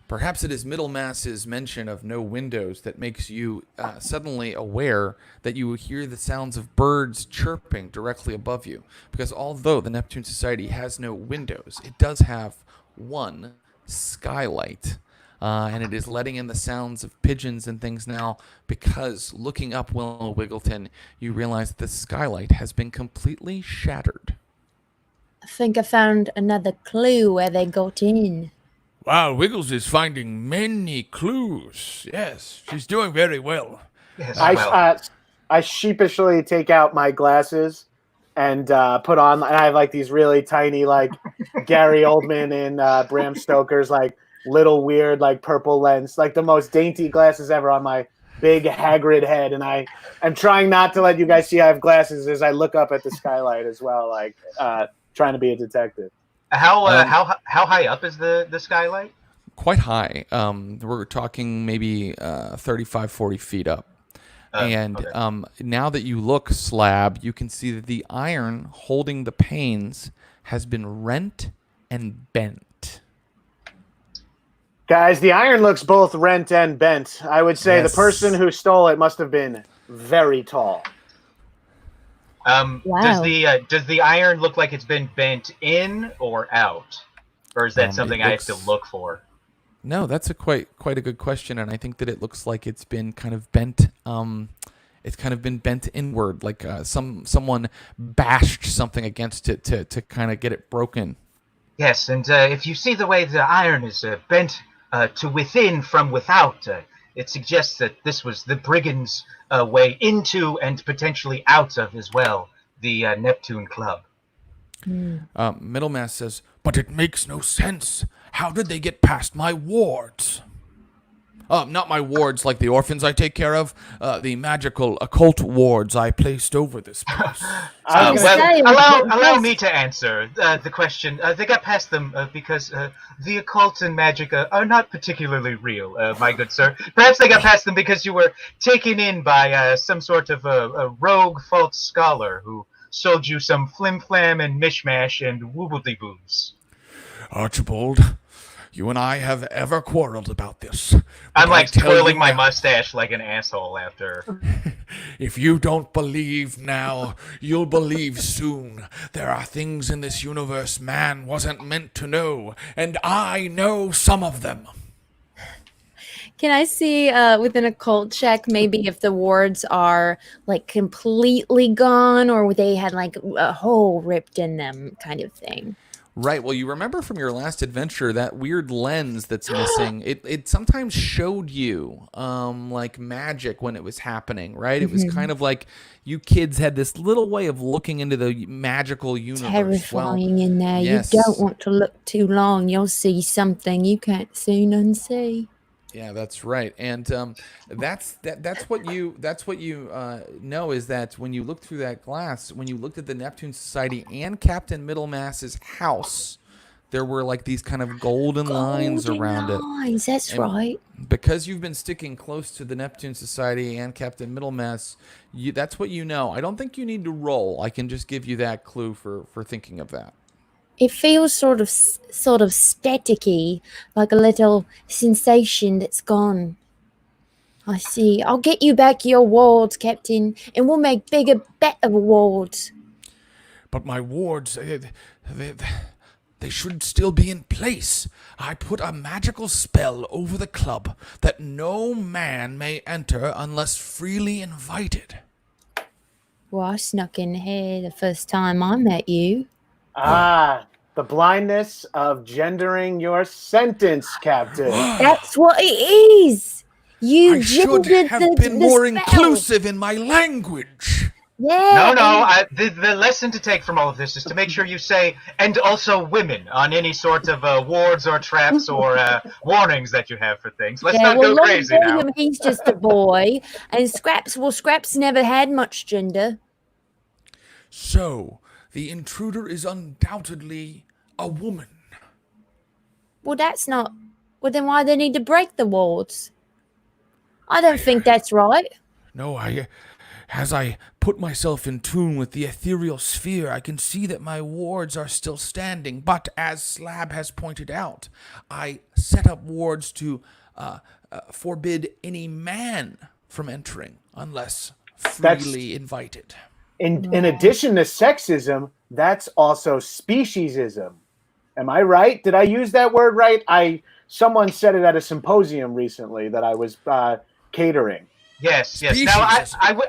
Perhaps it is Middlemass's mention of no windows that makes you suddenly aware that you hear the sounds of birds chirping directly above you. Because although the Neptune Society has no windows, it does have one skylight. And it is letting in the sounds of pigeons and things now, because looking up Wilma Wiggleton, you realize that the skylight has been completely shattered. I think I found another clue where they got in. Wow, Wiggles is finding many clues. Yes, she's doing very well. Yes, I sheepishly take out my glasses and put on, and I have like these really tiny, like Gary Oldman and Bram Stoker's like little weird like purple lens, like the most dainty glasses ever on my big Hagrid head, and I'm trying not to let you guys see I have glasses as I look up at the skylight as well, like trying to be a detective. How high up is the skylight? Quite high. We're talking maybe 35, 40 feet up. Okay. Now that you look, Slab, you can see that the iron holding the panes has been rent and bent. Guys, the iron looks both rent and bent. I would say the person who stole it must have been very tall. Wow. Does the iron look like it's been bent in or out, or is that something I have to look for? No, that's quite a good question, and I think that it looks like it's been kind of bent. It's kind of been bent inward, like someone bashed something against it to kind of get it broken. Yes, and if you see the way the iron is bent to within from without, it suggests that this was the brigands' way into and potentially out of as well the Neptune Club. Middlemass says, "But it makes no sense. How did they get past my wards?" Not my wards like the orphans I take care of. The magical occult wards I placed over this place. Allow me to answer the question. They got past them because the occult and magic are not particularly real, my good sir. Perhaps they got past them because you were taken in by some sort of a rogue false scholar who sold you some flim-flam and mishmash and woobledy-boos. Archibald, you and I have ever quarreled about this. I'm like twirling my mustache like an asshole after. If you don't believe now, you'll believe soon. There are things in this universe man wasn't meant to know, and I know some of them. Can I see with an occult check maybe if the wards are like completely gone or they had like a hole ripped in them kind of thing? Right. Well, you remember from your last adventure that weird lens that's missing. It sometimes showed you like magic when it was happening, right? It was kind of like you kids had this little way of looking into the magical universe. Terrifying in there. Yes. You don't want to look too long. You'll see something you can't soon unsee. Yeah, that's right, and that's what you know is that when you look through that glass, when you looked at the Neptune Society and Captain Middlemass's house, there were like these kind of golden lines around it. That's and right. Because you've been sticking close to the Neptune Society and Captain Middlemass, that's what you know. I don't think you need to roll. I can just give you that clue for thinking of that. It feels sort of staticky, like a little sensation that's gone. I see. I'll get you back your wards, Captain, and we'll make bigger, better wards. But my wards, they should still be in place. I put a magical spell over the club that no man may enter unless freely invited. Well, I snuck in here the first time I met you. The blindness of gendering your sentence, Captain. That's what it is. You I should have been more inclusive in my language. Yeah. No. The lesson to take from all of this is to make sure you say, and also women, on any sort of wards or traps or warnings that you have for things. Let's not go crazy now. He's just a boy. And Scraps never had much gender. So, the intruder is undoubtedly a woman. Well, that's not... Well, then why they need to break the wards? I don't think that's right. No, as I put myself in tune with the ethereal sphere, I can see that my wards are still standing. But as Slab has pointed out, I set up wards to forbid any man from entering unless freely invited. In addition to sexism, that's also speciesism. Am I right? Did I use that word right? Someone said it at a symposium recently that I was catering. Yes. Now,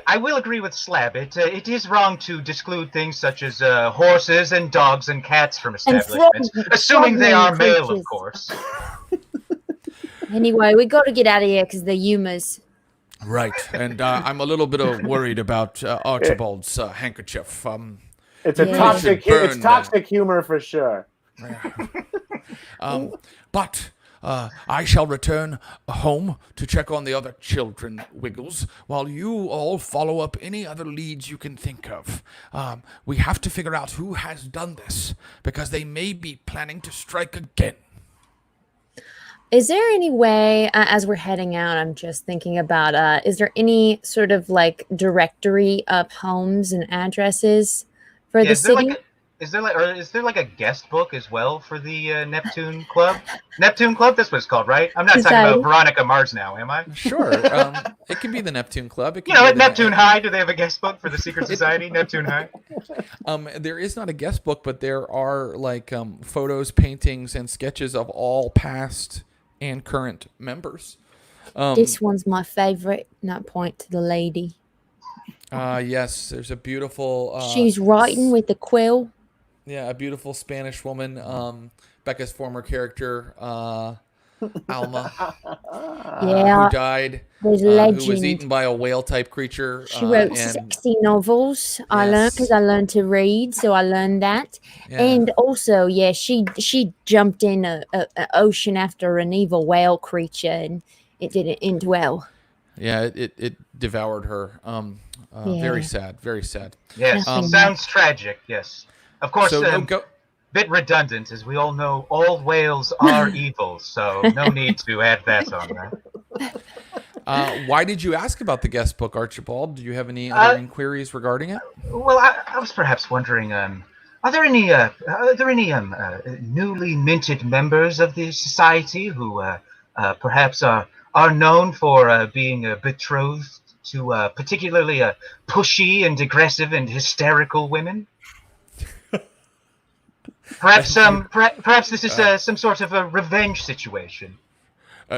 I will agree with Slab. It is wrong to disclude things such as horses and dogs and cats from establishments, assuming they are male, of course. Anyway, we got to get out of here because the humors. Right, and I'm a little bit worried about Archibald's handkerchief. It's toxic humor for sure. But I shall return home to check on the other children, Wiggles, while you all follow up any other leads you can think of. We have to figure out who has done this, because they may be planning to strike again. Is there any way, as we're heading out, I'm just thinking about, is there any sort of like directory of homes and addresses for the city? Is there like a guest book as well for the Neptune Club? Neptune Club, that's what it's called, right? I'm not talking about Veronica Mars now, am I? Sure. It can be the Neptune Club. At Neptune High, do they have a guest book for the secret society? Neptune High? There is not a guest book, but there are like photos, paintings, and sketches of all past and current members. This one's my favorite. Not point to the lady. Yes, there's a beautiful... She's writing with the quill. Yeah, a beautiful Spanish woman. Becca's former character, Alma, who died, who was eaten by a whale-type creature. She wrote sexy novels. Yes. I learned because I learned to read, so I learned that. Yeah. And also, she jumped in an ocean after an evil whale creature, and it didn't end well. Yeah, it devoured her. Very sad, very sad. Yes, sounds tragic, yes. Of course, bit redundant, as we all know, all whales are evil, so no need to add that on there. Why did you ask about the guest book, Archibald? Do you have any other inquiries regarding it? Well, I was perhaps wondering, are there any newly minted members of the society who perhaps are known for being betrothed to particularly pushy and aggressive and hysterical women? Perhaps this is some sort of a revenge situation.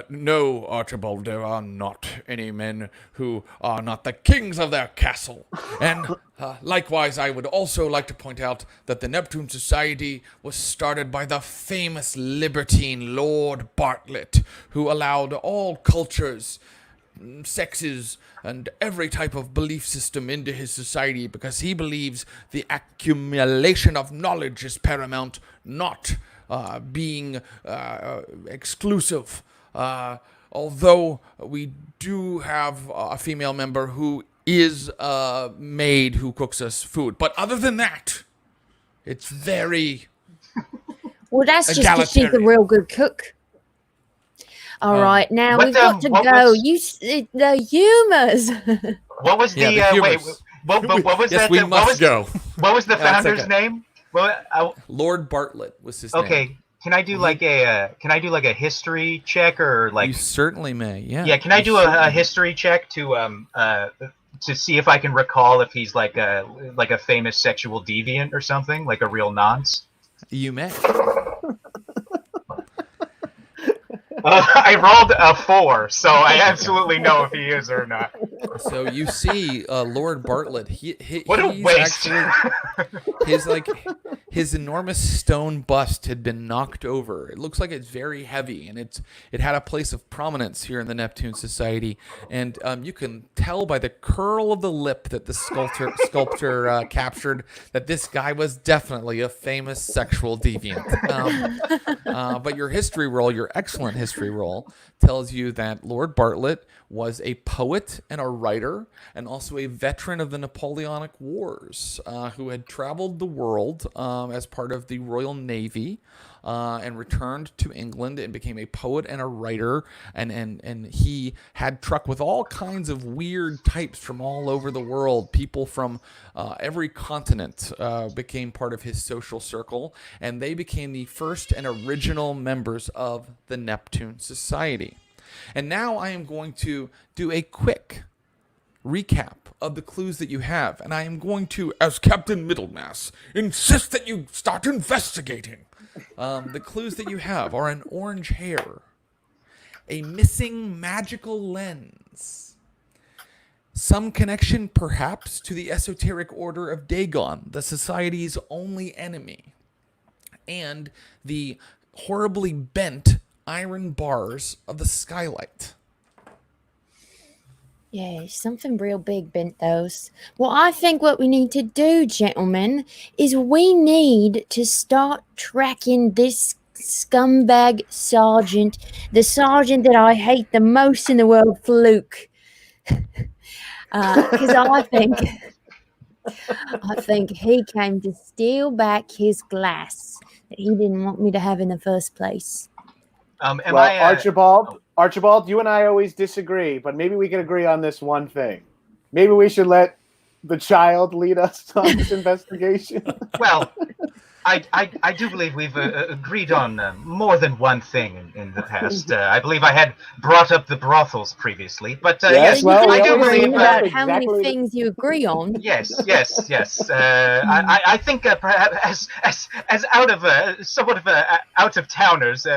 No, Archibald, there are not any men who are not the kings of their castle. And likewise, I would also like to point out that the Neptune Society was started by the famous libertine Lord Bartlett, who allowed all cultures, sexes, and every type of belief system into his society because he believes the accumulation of knowledge is paramount, not being exclusive. Although we do have a female member who is a maid who cooks us food. But other than that, it's very Well, that's just because she's a real good cook. All right, now we've got to go. The humors. What was the wait? What was that? We must go. What was the founder's name? Well, Lord Bartlett was his name. Okay. Can I do like a history check or like? You certainly may. Yeah. Yeah. Can I do a history check to see if I can recall if he's like a famous sexual deviant or something, like a real nonce? You may. I rolled a 4, so I absolutely know if he is or not. So you see, Lord Bartlett. What a waste! His enormous stone bust had been knocked over. It looks like it's very heavy, and it had a place of prominence here in the Neptune Society. And you can tell by the curl of the lip that the sculptor captured that this guy was definitely a famous sexual deviant. But your history roll, your excellent history roll, tells you that Lord Bartlett was a poet and a writer, and also a veteran of the Napoleonic Wars, who had traveled the world as part of the Royal Navy, and returned to England and became a poet and a writer, and he had truck with all kinds of weird types from all over the world. People from every continent became part of his social circle, and they became the first and original members of the Neptune Society. And now I am going to do a quick recap of the clues that you have, and I am going to, as Captain Middlemass, insist that you start investigating. The clues that you have are an orange hair, a missing magical lens, some connection perhaps to the esoteric order of Dagon, the society's only enemy, and the horribly bent iron bars of the skylight. Yeah, something real big bent those. Well, I think what we need to do, gentlemen, is we need to start tracking this scumbag sergeant, the sergeant that I hate the most in the world, Fluke. Because I think he came to steal back his glass that he didn't want me to have in the first place. Archibald, you and I always disagree, but maybe we can agree on this one thing. Maybe we should let the child lead us on this investigation. Well, I do believe we've agreed on more than one thing in the past. I believe I had brought up the brothels previously, but yes, well, I do believe about how many things you agree on. Yes. I think perhaps as out of somewhat of out of towners,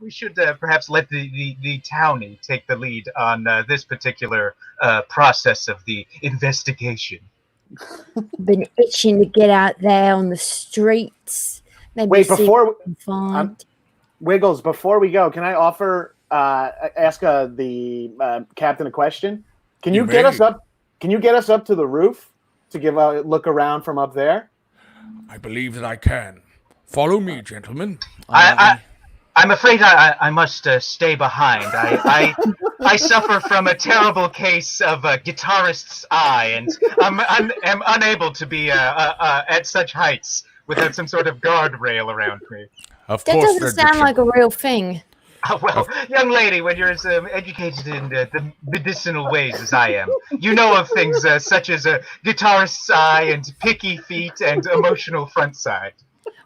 we should perhaps let the townie take the lead on this particular process of the investigation. Been itching to get out there on the streets. Maybe Wiggles, before we go, can I ask the captain a question? Can you get us up? Can you get us up to the roof to give a look around from up there? I believe that I can. Follow me, gentlemen. I'm afraid I must stay behind. I suffer from a terrible case of a guitarist's eye, and I'm unable to be at such heights without some sort of guardrail around me. That doesn't sound like a real thing. Well, young lady, when you're as educated in the medicinal ways as I am, you know of things such as a guitarist's eye and picky feet and emotional front side.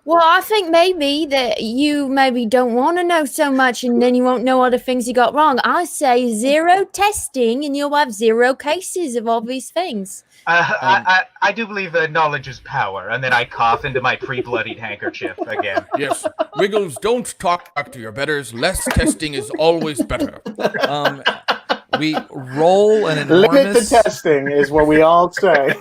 Well, I think maybe that you maybe don't want to know so much, and then you won't know all the things you got wrong. I say 0 testing, and you'll have 0 cases of all these things. I do believe knowledge is power, and then I cough into my pre-bloodied handkerchief again. Yes, Wiggles, don't talk to your betters. Less testing is always better. We roll an enormous... Limit the testing is what we all say.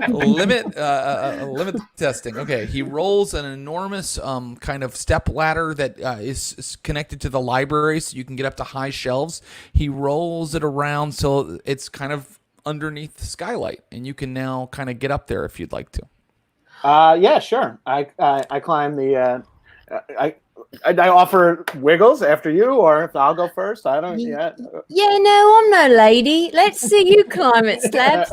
limit the testing. Okay, he rolls an enormous kind of step ladder that is connected to the library, so you can get up to high shelves. He rolls it around so it's kind of underneath the skylight, and you can now kind of get up there if you'd like to. Yeah, sure. I climb the. I offer Wiggles after you, or if I'll go first. I don't. Yeah. Yeah, no, I'm no lady. Let's see you climb it, Slabs.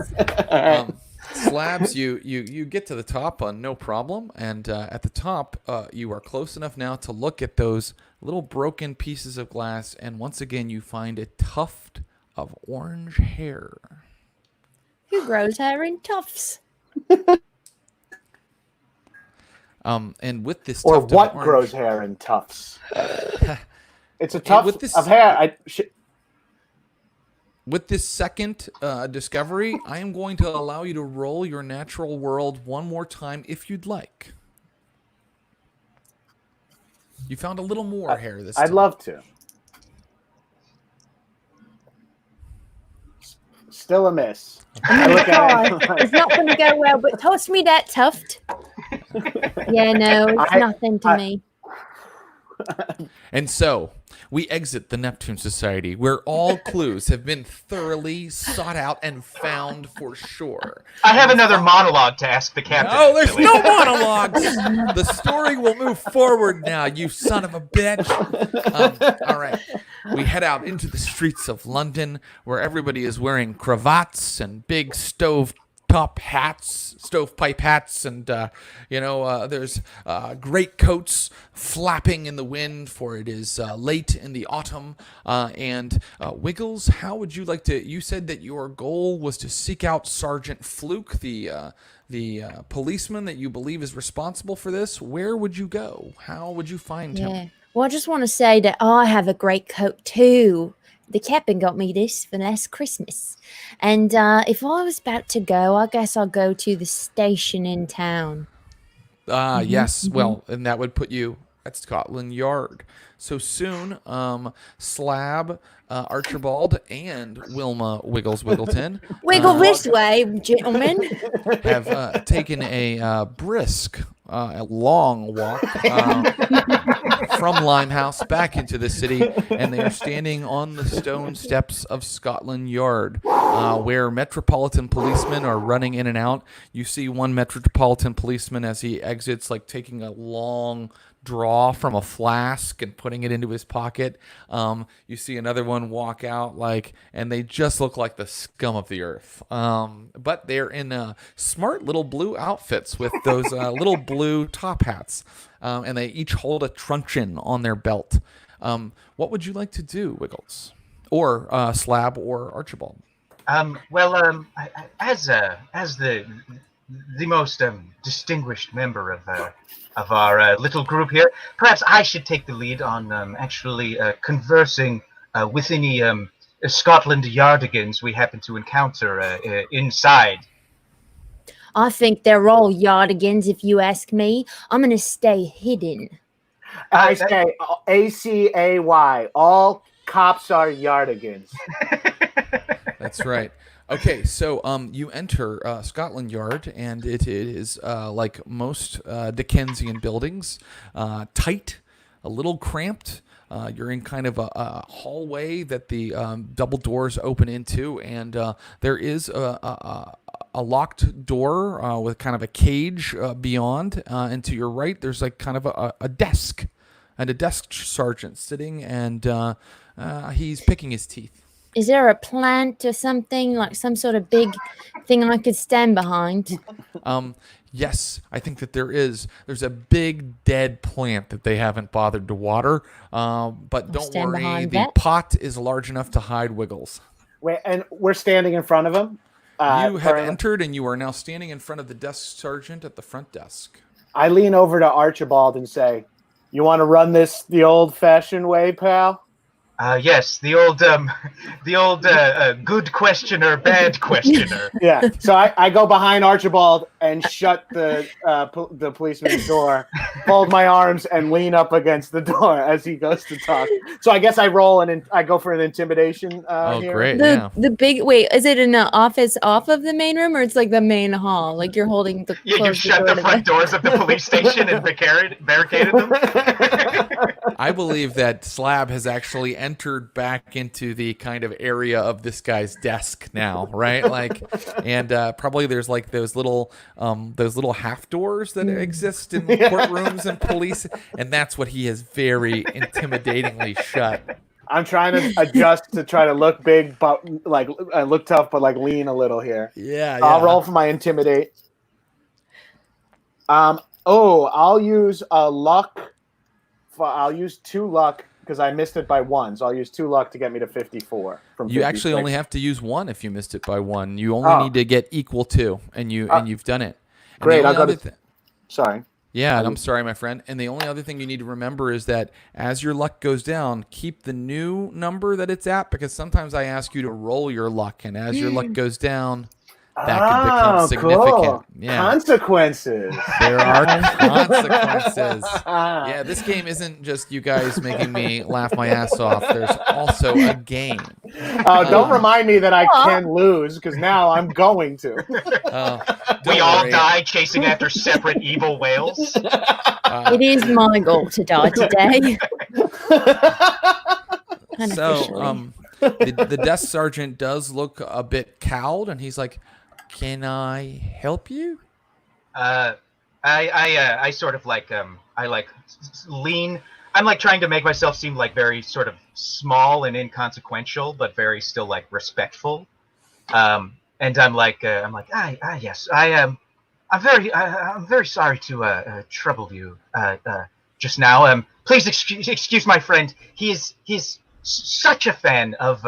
Slabs, you get to the top no problem, and at the top you are close enough now to look at those little broken pieces of glass, and once again you find a tuft of orange hair. Who grows hair in tufts? And with this or tuft what of orange, grows hair in tufts? It's a tuft of hair. With this second discovery, I am going to allow you to roll your natural world one more time if you'd like. You found a little more hair this time. I'd love to. Still a miss. It's not going to go well, but toss me that tuft. Yeah, no, it's nothing to me. And so we exit the Neptune Society, where all clues have been thoroughly sought out and found for sure. I have another monologue to ask the captain. Oh, there's no monologues. The story will move forward now, you son of a bitch. All right. We head out into the streets of London, where everybody is wearing cravats and big stovepipe hats, and there's great coats flapping in the wind, for it is late in the autumn. And Wiggles, how would you like to? You said that your goal was to seek out Sergeant Fluke, the policeman that you believe is responsible for this. Where would you go? How would you find him? Well, I just want to say that I have a great coat too. The captain got me this for last Christmas. And if I was about to go, I guess I'll go to the station in town. Yes. Well, and that would put you at Scotland Yard. So soon, Slab, Archibald, and Wilma Wiggles Wiggleton Wiggle this way, gentlemen. have taken a brisk, a long walk from Limehouse back into the city, and they are standing on the stone steps of Scotland Yard, where metropolitan policemen are running in and out. You see one metropolitan policeman as he exits, like taking a long draw from a flask and putting it into his pocket. You see another one walk out, and they just look like the scum of the earth. But they're in smart little blue outfits with those little blue top hats, and they each hold a truncheon on their belt. What would you like to do, Wiggles, or Slab, or Archibald? As the most distinguished member of our little group here, perhaps I should take the lead on actually conversing with any Scotland Yardigans we happen to encounter inside. I think they're all Yardigans, if you ask me. I'm going to stay hidden. I say ACAY. All cops are Yardigans. That's right. Okay, so you enter Scotland Yard, and it is like most Dickensian buildings, tight, a little cramped. You're in kind of a hallway that the double doors open into, and there is a locked door with kind of a cage beyond. And to your right, there's like kind of a desk, and a desk sergeant sitting, and he's picking his teeth. Is there a plant or something, like some sort of big thing I could stand behind? Yes, I think that there is. There's a big dead plant that they haven't bothered to water. But don't worry, the pot is large enough to hide Wiggles. Wait, and we're standing in front of him? You have entered, and you are now standing in front of the desk sergeant at the front desk. I lean over to Archibald and say, "You want to run this the old-fashioned way, pal?" Yes, the old good questioner, bad questioner. Yeah. So I go behind Archibald and shut the policeman's door, fold my arms, and lean up against the door as he goes to talk. So I guess I roll and I go for an intimidation. Here. Great! The big is it in an office off of the main room, or it's like the main hall? Like you're holding the you shut the front doors of the police station and barricaded them. I believe that Slab has actually entered back into the kind of area of this guy's desk now, right? Like, and probably there's like those little half doors that exist in courtrooms and police, and that's what he has very intimidatingly shut. I'm trying to adjust to try to look big, but like look tough, but like lean a little here. Yeah. I'll roll for my intimidate. I'll use a luck. I'll use 2 luck because I missed it by 1. So I'll use 2 luck to get me to 54. You actually only have to use 1 if you missed it by 1. You only need to get equal 2, and you've done it. And great. I'll go to. Sorry. Yeah, and I'm sorry, my friend. And the only other thing you need to remember is that as your luck goes down, keep the new number that it's at, because sometimes I ask you to roll your luck, and as your luck goes down, that can become significant. Cool. Yeah. Consequences. There are consequences. Yeah, this game isn't just you guys making me laugh my ass off. There's also a game. Don't remind me that I can lose, because now I'm going to. We all die chasing after separate evil whales. It is my goal to die today. So, the desk sergeant does look a bit cowed, and he's like, "Can I help you?" I sort of like I like lean. I'm like trying to make myself seem like very sort of small and inconsequential, but very still like respectful. And I'm like yes, I'm very sorry to trouble you just now. Please excuse my friend. He's such a fan of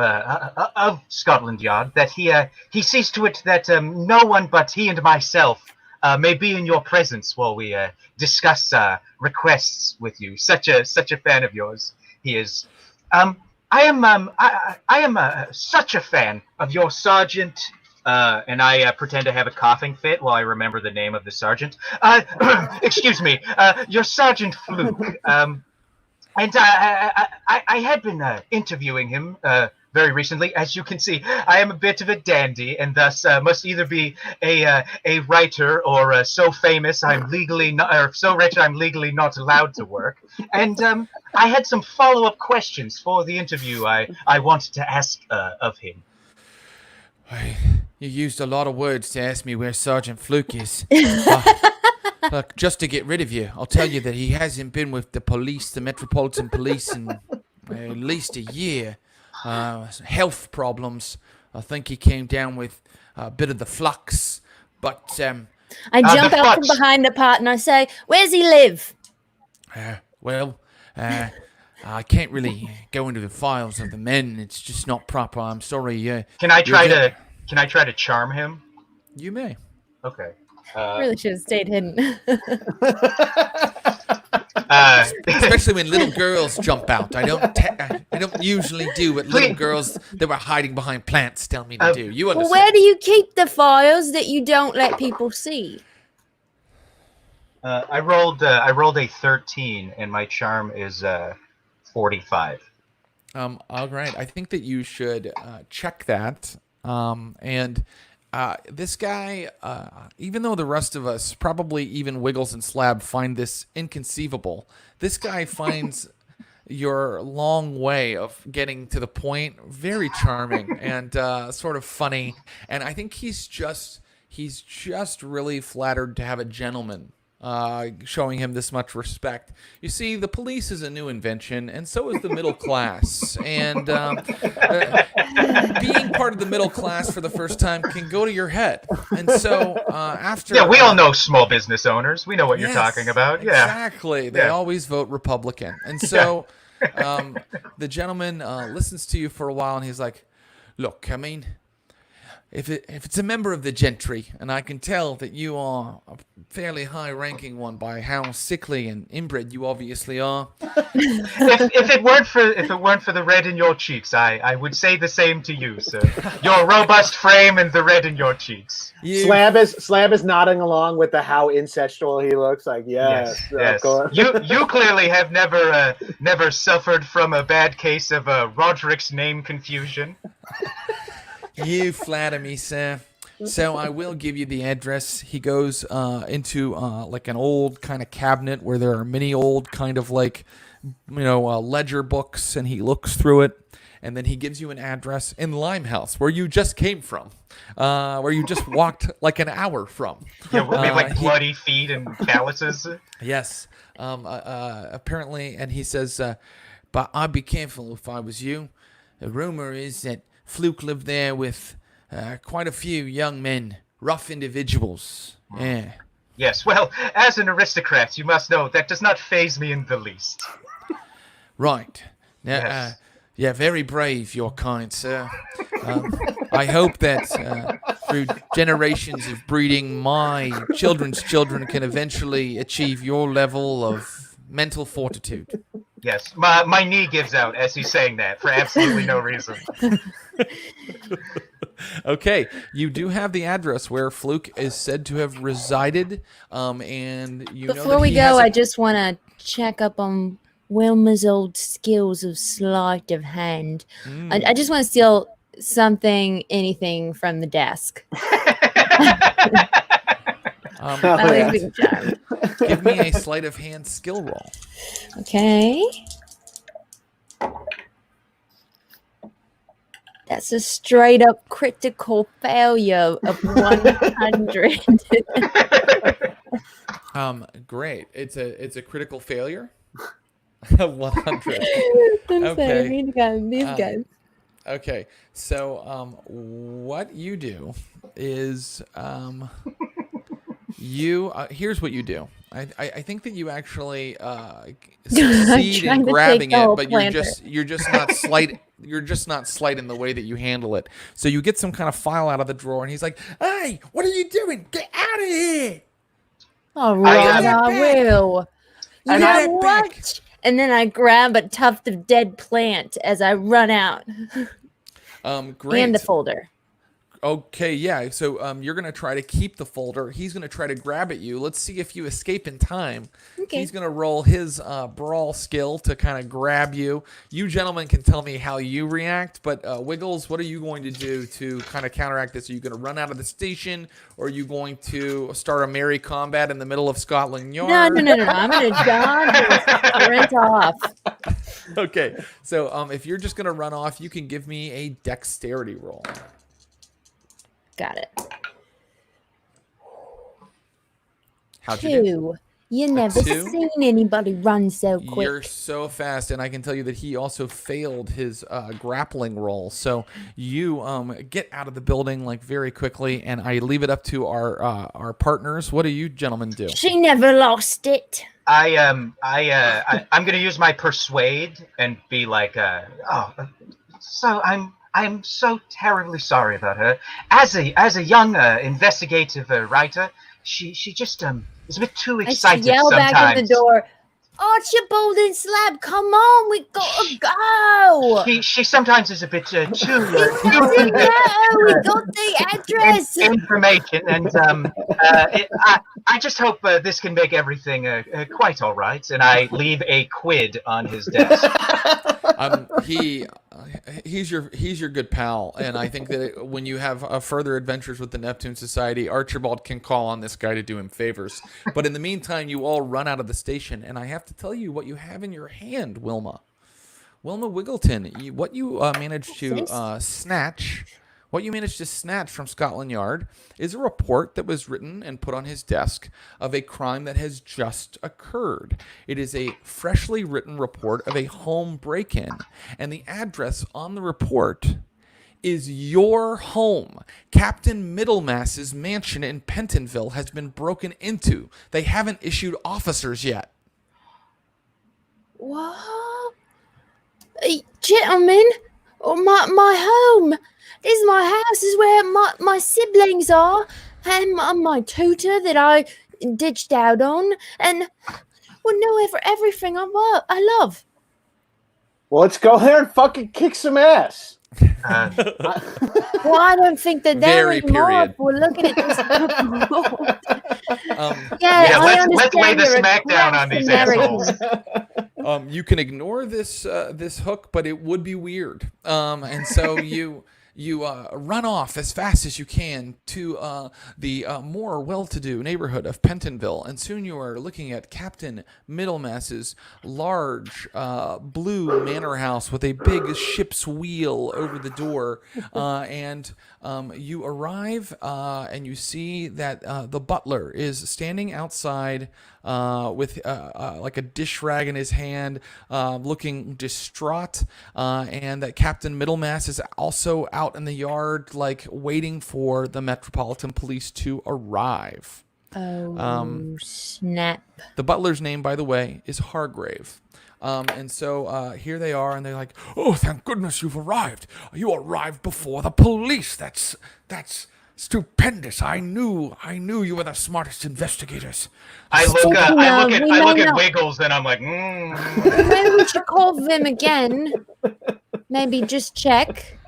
Scotland Yard that he sees to it that no one but he and myself may be in your presence while we discuss requests with you. Such a fan of yours he is. I am such a fan of your sergeant. And I pretend to have a coughing fit while I remember the name of the sergeant. Excuse me, your Sergeant Fluke. And I had been interviewing him very recently. As you can see, I am a bit of a dandy, and thus must either be a writer or so famous I'm legally not, or so rich I'm legally not allowed to work. And I had some follow-up questions for the interview I wanted to ask of him. You used a lot of words to ask me where Sergeant Fluke is. Look, just to get rid of you, I'll tell you that he hasn't been with the police, the Metropolitan Police, in at least a year. Health problems. I think he came down with a bit of the flux. But I jump out from behind the part and I say, "Where's he live?" I can't really go into the files of the men. It's just not proper. I'm sorry. Can I try to charm him? You may. Okay. Really should have stayed hidden. Especially when little girls jump out. I don't usually do what little girls that were hiding behind plants tell me to do. You understand? Well, where do you keep the files that you don't let people see? I rolled a 13, and my charm is 45. All right. I think that you should check that. And this guy, even though the rest of us, probably even Wiggles and Slab, find this inconceivable, this guy finds your long way of getting to the point very charming and sort of funny. And I think he's just really flattered to have a gentleman showing him this much respect. You see, the police is a new invention, and so is the middle class. And being part of the middle class for the first time can go to your head. And so after... Yeah, we all know small business owners. We know what you're talking about. Yeah, exactly. They always vote Republican. And so the gentleman listens to you for a while, and he's like, "Look, I mean, if it's a member of the gentry, and I can tell that you are a fairly high-ranking one by how sickly and inbred you obviously are. if it weren't for the red in your cheeks, I would say the same to you, sir. Your robust frame and the red in your cheeks. Slab is nodding along with the how incestual he looks. Like yes. You clearly have never suffered from a bad case of Roderick's name confusion. You flatter me, sir. So I will give you the address. He goes into like an old kind of cabinet where there are many old kind of like, ledger books, and he looks through it, and then he gives you an address in Limehouse, where you just came from, where you just walked like an hour from. Yeah, we have like bloody feet and calluses. Yes. Apparently, and he says, but I'd be careful if I was you. The rumor is that Fluke lived there with quite a few young men, rough individuals. Yeah. Yes, well, as an aristocrat, you must know that does not faze me in the least. Right. Now, yes. Very brave, your kind sir. I hope that through generations of breeding, my children's children can eventually achieve your level of mental fortitude. Yes, my knee gives out as he's saying that for absolutely no reason. Okay, you do have the address where Fluke is said to have resided, and Before we go, I just want to check up on Wilma's old skills of sleight of hand. I just want to steal anything from the desk. Give me a sleight of hand skill roll. Okay. That's a straight up critical failure of 100. Great. It's a critical failure. 100. Okay. These guys. Okay. So what you do is here's what you do. I think that you actually succeed in grabbing it, but you're just not slight. You're just not slight in the way that you handle it. So you get some kind of file out of the drawer, and he's like, "Hey, what are you doing? Get out of here!" All right, I will. You know what? And then I grab a tuft of dead plant as I run out. Great. And the folder. Okay, yeah. So you're going to try to keep the folder. He's going to try to grab at you. Let's see if you escape in time. Okay. He's going to roll his brawl skill to kind of grab you. You gentlemen can tell me how you react, but Wiggles, what are you going to do to kind of counteract this? Are you going to run out of the station, or are you going to start a merry combat in the middle of Scotland Yard? No. I'm going to dodge and sprint off. Okay, so if you're just going to run off, you can give me a dexterity roll. Got it. How'd you do? You never seen anybody run so quick. You're so fast, and I can tell you that he also failed his grappling roll. So you get out of the building like very quickly, and I leave it up to our partners. What do you gentlemen do? She never lost it. I'm gonna use my persuade and be like, I'm so terribly sorry about her. As a young investigative writer, she just is a bit too excited I yell sometimes. back at the door. Archibald and Slab, come on, we gotta go. She sometimes is a bit too. He doesn't know. We got the address. Information, and I just hope this can make everything quite all right. And I leave a quid on his desk. He's your good pal, and I think that when you have further adventures with the Neptune Society, Archibald can call on this guy to do him favors. But in the meantime, you all run out of the station, and I have to tell you what you have in your hand, Wilma Wiggleton. What you managed to snatch. What you managed to snatch from Scotland Yard is a report that was written and put on his desk of a crime that has just occurred. It is a freshly written report of a home break-in, and the address on the report is your home. Captain Middlemass's mansion in Pentonville has been broken into. They haven't issued officers yet. What? Gentlemen, my home. This is my house. This is where my siblings are, and my tutor that I ditched out on, and know everything I love. Well, let's go there and fucking kick some ass. Well, I don't think that there anymore. If we're looking at this. Let's lay the smackdown on these assholes. You can ignore this hook, but it would be weird. And so you run off as fast as you can to the more well-to-do neighborhood of Pentonville, and soon you are looking at Captain Middlemass's large blue manor house with a big ship's wheel over the door, and you arrive and you see that the butler is standing outside with like a dish rag in his hand, looking distraught, and that Captain Middlemass is also out in the yard, like waiting for the Metropolitan Police to arrive. Oh, snap. The butler's name, by the way, is Hargrave. And so here they are, and they're like, "Oh, thank goodness you've arrived. You arrived before the police. That's stupendous. I knew you were the smartest investigators." I look at Wiggles, and I'm like, Maybe we should call them again. Maybe just check.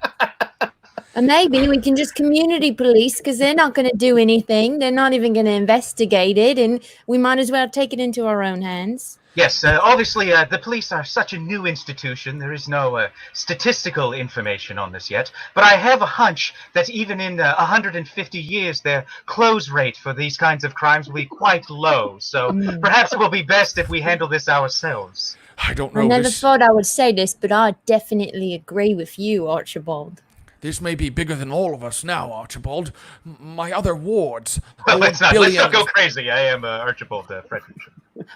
And maybe we can just community police, because they're not going to do anything. They're not even going to investigate it, and we might as well take it into our own hands. Yes, obviously the police are such a new institution. There is no statistical information on this yet. But I have a hunch that even in 150 years, their close rate for these kinds of crimes will be quite low. So perhaps it will be best if we handle this ourselves. I don't know. I never thought I would say this, but I definitely agree with you, Archibald. This may be bigger than all of us now, Archibald. My other wards. Well, let's not go crazy. I am Archibald Frederick.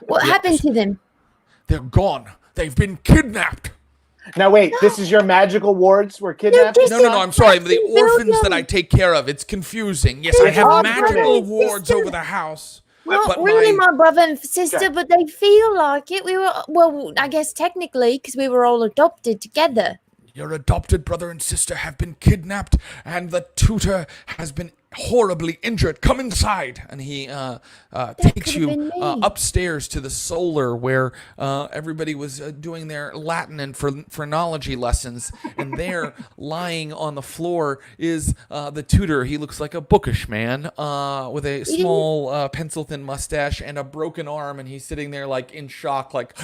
What happened to them? They're gone. They've been kidnapped. Now wait, this is your magical wards were kidnapped? No, I'm sorry. The orphans that I take care of. It's confusing. Yes, I have magical wards over the house. Not really my brother and sister, but they feel like it. We were, well, I guess technically, because we were all adopted together. Your adopted brother and sister have been kidnapped, and the tutor has been horribly injured. Come inside. And he takes you upstairs to the solar where everybody was doing their Latin and phrenology lessons. And there, lying on the floor, is the tutor. He looks like a bookish man with a small pencil-thin mustache and a broken arm. And he's sitting there like in shock, like...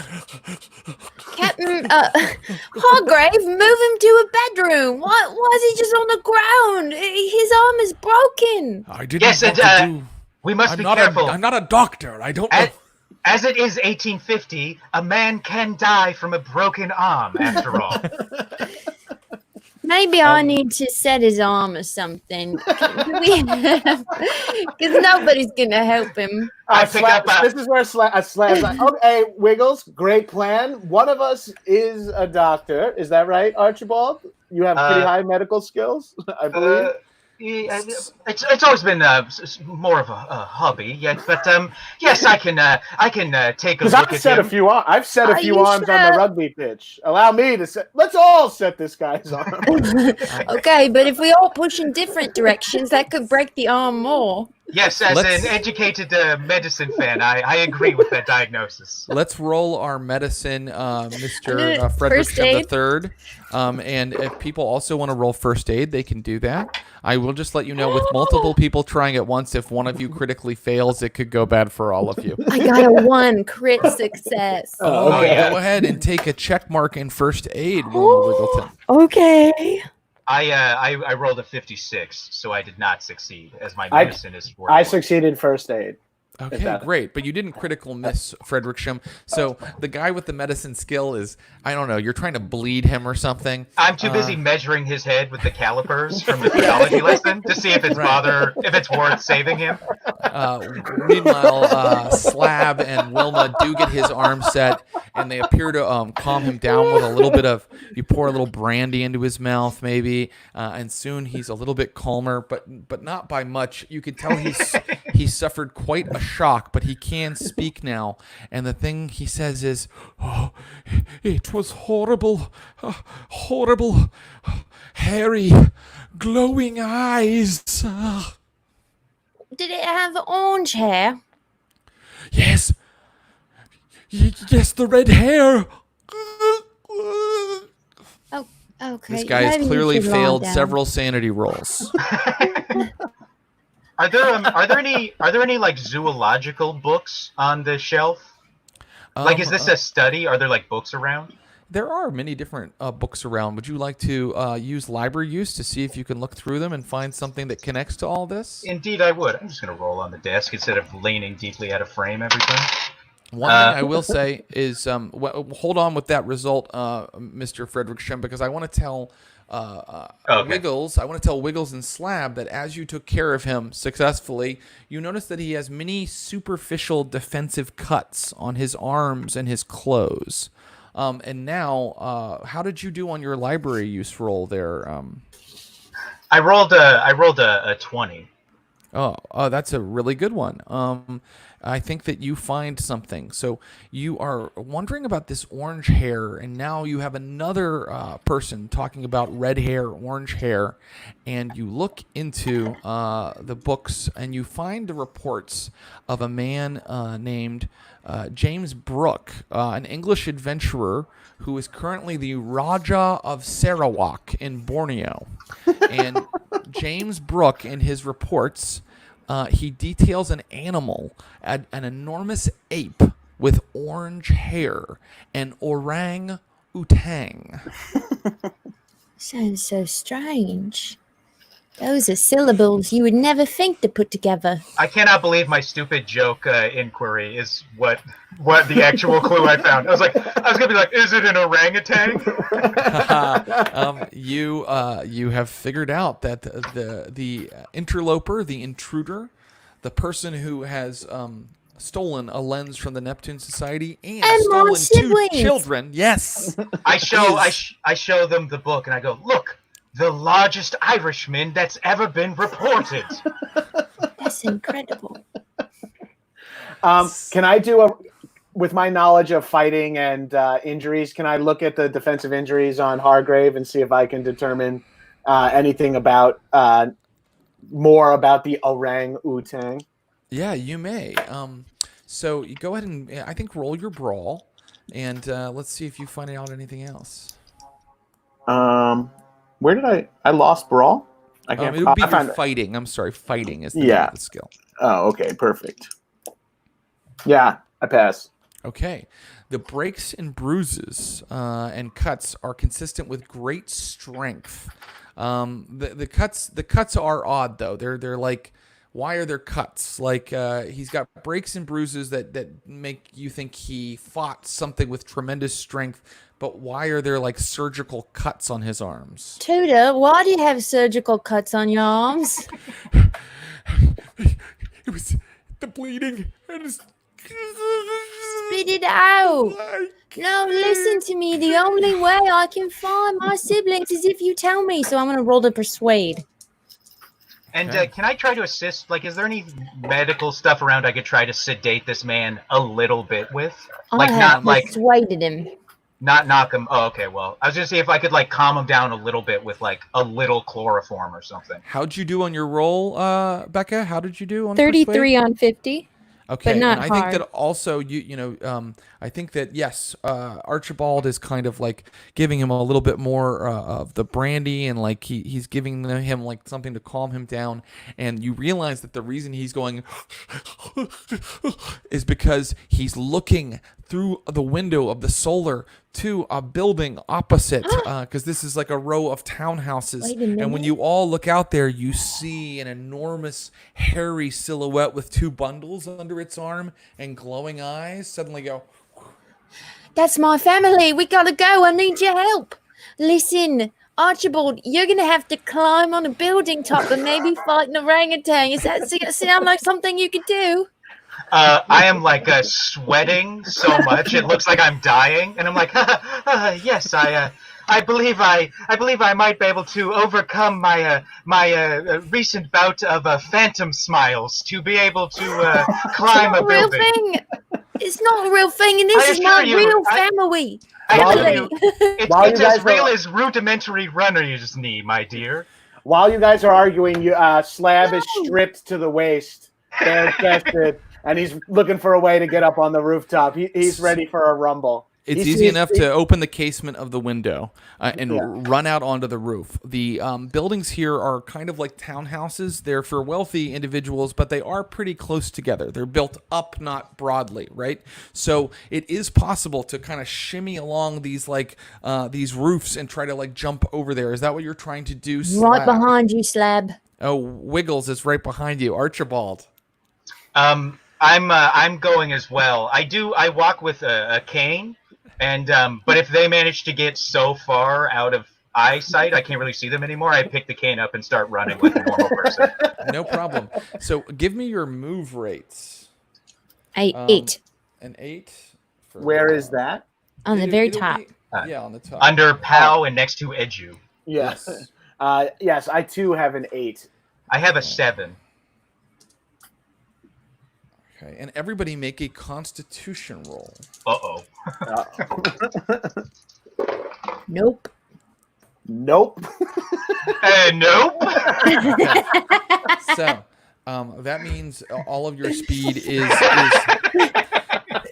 Captain Hargrave, move him to a bedroom. Why is he just on the ground? His arm is broken. I didn't want to do... We must be careful. I'm not a doctor. I don't know. As it is 1850, a man can die from a broken arm, after all. Maybe I need to set his arm or something. Because nobody's going to help him. This is where Slab's like, okay, Wiggles, great plan. One of us is a doctor. Is that right, Archibald? You have pretty high medical skills, I believe. It's always been more of a hobby, but yes, I can take a look at him. I've set a few arms on the rugby pitch. Allow me to set. Let's all set this guy's arm. Okay, but if we all push in different directions, that could break the arm more. Yes, as an educated medicine fan, I agree with that diagnosis. Let's roll our medicine, Mr. Frederick III. And if people also want to roll first aid, they can do that. I will just let you know, with multiple people trying at once, if one of you critically fails, it could go bad for all of you. I got a 1 crit success. Go ahead and take a check mark in first aid, Wilma Wiggleton. Okay. I rolled a 56, so I did not succeed, as my medicine is 40. I succeeded first aid. Okay, great. But you didn't critical miss Fredericksham. So the guy with the medicine skill is, I don't know, you're trying to bleed him or something. I'm too busy measuring his head with the calipers from the theology lesson to see if it's worth saving him. Meanwhile, Slab and Wilma do get his arm set, and they appear to calm him down with a little bit of, you pour a little brandy into his mouth maybe, and soon he's a little bit calmer, but not by much. You can tell he suffered quite a shock, but he can speak now, and the thing he says is, "Oh, it was horrible, horrible, hairy, glowing eyes." Did it have orange hair? Yes. Yes, the red hair. Oh, okay. This guy has Maybe you clearly should lie failed down. several sanity rolls. Are there any like zoological books on the shelf? Like, is this a study? Are there like books around? There are many different books around. Would you like to use library use to see if you can look through them and find something that connects to all this? Indeed, I would. I'm just gonna roll on the desk instead of leaning deeply out of frame every time. One thing I will say is, hold on with that result, Mr. Frederick Shem, because I want to tell Wiggles, I want to tell Wiggles and Slab that as you took care of him successfully, you notice that he has many superficial defensive cuts on his arms and his clothes. And now, how did you do on your library use roll there? I rolled a 20. Oh, that's a really good one. I think that you find something. So you are wondering about this orange hair, and now you have another person talking about red hair, orange hair, and you look into the books, and you find the reports of a man named James Brooke, an English adventurer who is currently the Raja of Sarawak in Borneo. And James Brooke, in his reports, he details an animal, an enormous ape with orange hair, an orang-utang. Sounds so strange. Those are syllables you would never think to put together. I cannot believe my stupid joke inquiry is what the actual clue I found. I was gonna be like, is it an orangutan? You have figured out that the interloper, the intruder, the person who has stolen a lens from the Neptune Society and stolen 2 children. Yes. I show them the book and I go, look, the largest Irishman that's ever been reported. That's incredible. Can I do with my knowledge of fighting and injuries, can I look at the defensive injuries on Hargrave and see if I can determine anything about more about the orang-utang? Yeah, you may. So you go ahead and I think roll your brawl, and let's see if you find out anything else. Where did I lost brawl? I can't. It would be fighting. I'm sorry, fighting is the name of the skill. Oh, okay, perfect. Yeah, I pass. Okay. The breaks and bruises and cuts are consistent with great strength. The cuts are odd though. They're like, why are there cuts? Like he's got breaks and bruises that make you think he fought something with tremendous strength. But why are there like surgical cuts on his arms? Tudor, why do you have surgical cuts on your arms? It was the bleeding and his... Spit it out. No, listen to me. The only way I can find my siblings is if you tell me. So I'm going to roll to persuade. And can I try to assist? Like, is there any medical stuff around I could try to sedate this man a little bit with? Like, I not have persuaded him. Not knock him. Oh, okay. Well, I was gonna see if I could like calm him down a little bit with like a little chloroform or something. How'd you do on your roll, Becca? How did you do on 33 persuade? on 50? Okay, but not and I hard. think that also I think that yes, Archibald is kind of like giving him a little bit more of the brandy, and like he's giving him like something to calm him down, and you realize that the reason he's going is because he's looking through the window of the solar to a building opposite, because this is like a row of townhouses. And when you all look out there, you see an enormous hairy silhouette with 2 bundles under its arm and glowing eyes suddenly go, that's my family. We gotta go. I need your help. Listen, Archibald, you're gonna have to climb on a building top and maybe fight an orangutan. Does that sound like something you could do? I am like sweating so much it looks like I'm dying, and I'm like, yes, I believe I might be able to overcome my recent bout of phantom smiles to be able to climb a building. Thing. It's not a real thing, and this is my real family. It's as real as rudimentary runner's knee, my dear. While you guys are arguing, Slab is stripped to the waist, bare-chested, and he's looking for a way to get up on the rooftop. He's ready for a rumble. It's easy enough to open the casement of the window and run out onto the roof. The buildings here are kind of like townhouses. They're for wealthy individuals, but they are pretty close together. They're built up, not broadly, right? So it is possible to kind of shimmy along these these roofs and try to like jump over there. Is that what you're trying to do, Slab? Right behind you, Slab. Oh, Wiggles is right behind you. Archibald. I'm going as well. I walk with a cane. And but if they manage to get so far out of eyesight, I can't really see them anymore. I pick the cane up and start running like a normal person. No problem. So give me your move rates. 8. An 8. Where is that? On the very top. On the top. Under POW and next to Edu. Yes. Yes, I too have an 8. I have a 7. Okay, and everybody make a Constitution roll. Uh-oh. Nope. Nope. So, that means all of your speed is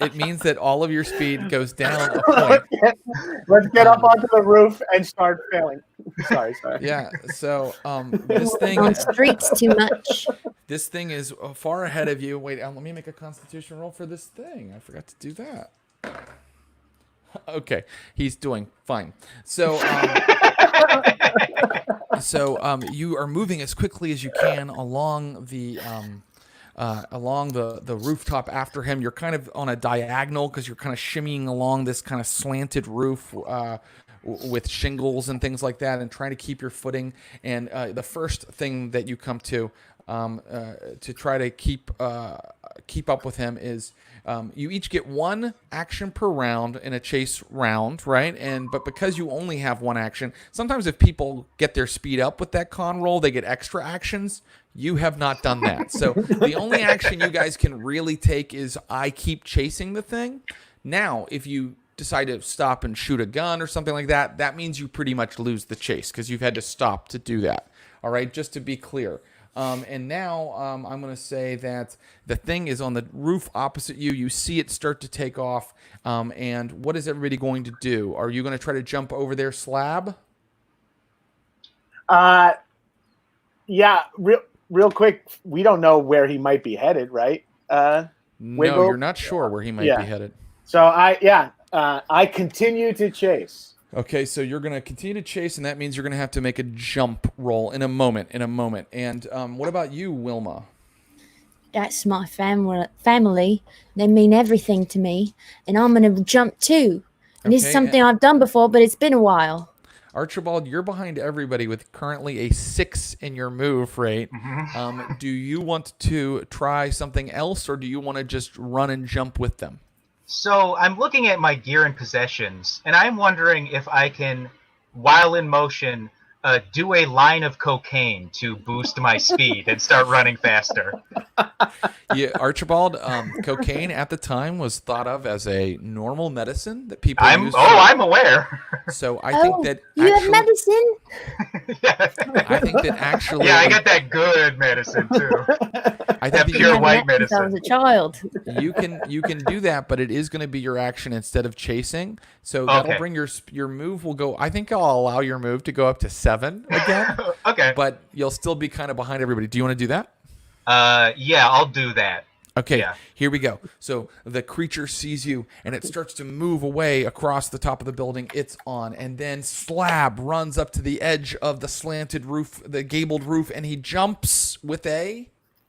it means that all of your speed goes down a point. Let's get up onto the roof and start failing. Sorry. Yeah, so this thing on streets too much. This thing is far ahead of you. Wait, let me make a Constitution roll for this thing. I forgot to do that. Okay, he's doing fine. So, you are moving as quickly as you can along the rooftop after him. You're kind of on a diagonal because you're kind of shimmying along this kind of slanted roof with shingles and things like that, and trying to keep your footing. And the first thing that you come to try to keep up with him is you each get 1 action per round in a chase round, right? But because you only have 1 action, sometimes if people get their speed up with that con roll, they get extra actions. You have not done that. So the only action you guys can really take is I keep chasing the thing. Now, if you decide to stop and shoot a gun or something like that, that means you pretty much lose the chase because you've had to stop to do that. All right, just to be clear. And now I'm going to say that the thing is on the roof opposite you. You see it start to take off. And what is everybody going to do? Are you going to try to jump over their Slab? Yeah, real quick. We don't know where he might be headed, right? No, you're not sure where he might be headed. So I continue to chase. Okay, so you're going to continue to chase, and that means you're going to have to make a jump roll in a moment. And what about you, Wilma? That's my family. They mean everything to me, and I'm going to jump too. And this is something I've done before, but it's been a while. Archibald, you're behind everybody with currently a 6 in your move rate. Mm-hmm. Do you want to try something else, or do you want to just run and jump with them? So I'm looking at my gear and possessions, and I'm wondering if I can, while in motion, do a line of cocaine to boost my speed and start running faster. Yeah, Archibald, cocaine at the time was thought of as a normal medicine that people use. I'm aware. So I think that you have medicine? Yeah. I think that actually... Yeah, I got that good medicine, too. I think that pure white medicine. I was a child. You can do that, but it is going to be your action instead of chasing. So that'll bring your move will go... I think I'll allow your move to go up to 7 again. Okay. But you'll still be kind of behind everybody. Do you want to do that? Yeah, I'll do that. Okay, Here we go. So the creature sees you, and it starts to move away across the top of the building it's on. And then Slab runs up to the edge of the slanted roof, the gabled roof, and he jumps with a...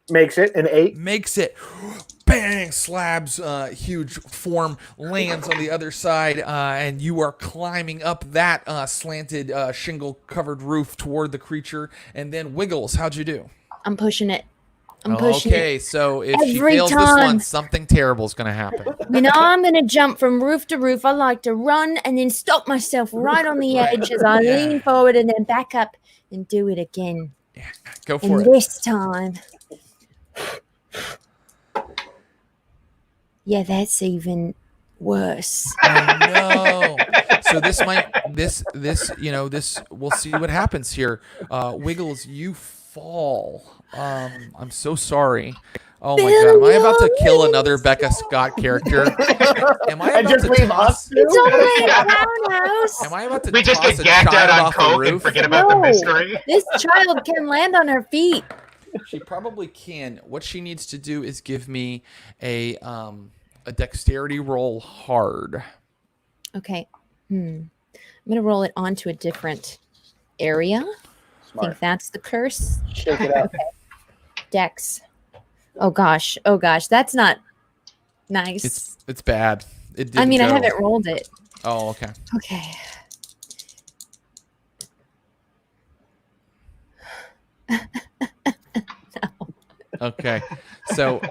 Makes it an 8. Makes it. Bang! Slab's huge form lands on the other side, and you are climbing up that slanted shingle-covered roof toward the creature. And then Wiggles, how'd you do? I'm pushing it. I'm pushing Okay, so if she every fails this one, time. something terrible is going to happen. When I'm going to jump from roof to roof, I like to run and then stop myself right on the Right. edge as I Yeah. lean forward and then back up and do it again. Yeah, go for it. This time. Yeah, that's even worse. Oh no! So this we'll see what happens here. Wiggles, you fall. I'm so sorry. Oh my god, am I about to kill another Becca Scott character? Am I about to toss? It's only a townhouse. Am I about to We just toss get a gagged child out on off the coke and roof? forget about the mystery. This child can land on her feet. She probably can. What she needs to do is give me a dexterity roll hard. Okay. I'm going to roll it onto a different area. Smart. I think that's the curse. Shake it up. Okay. Dex. Oh gosh. That's not nice. It's bad. It I didn't mean, I go. haven't rolled it. Oh, okay. Okay. Okay, so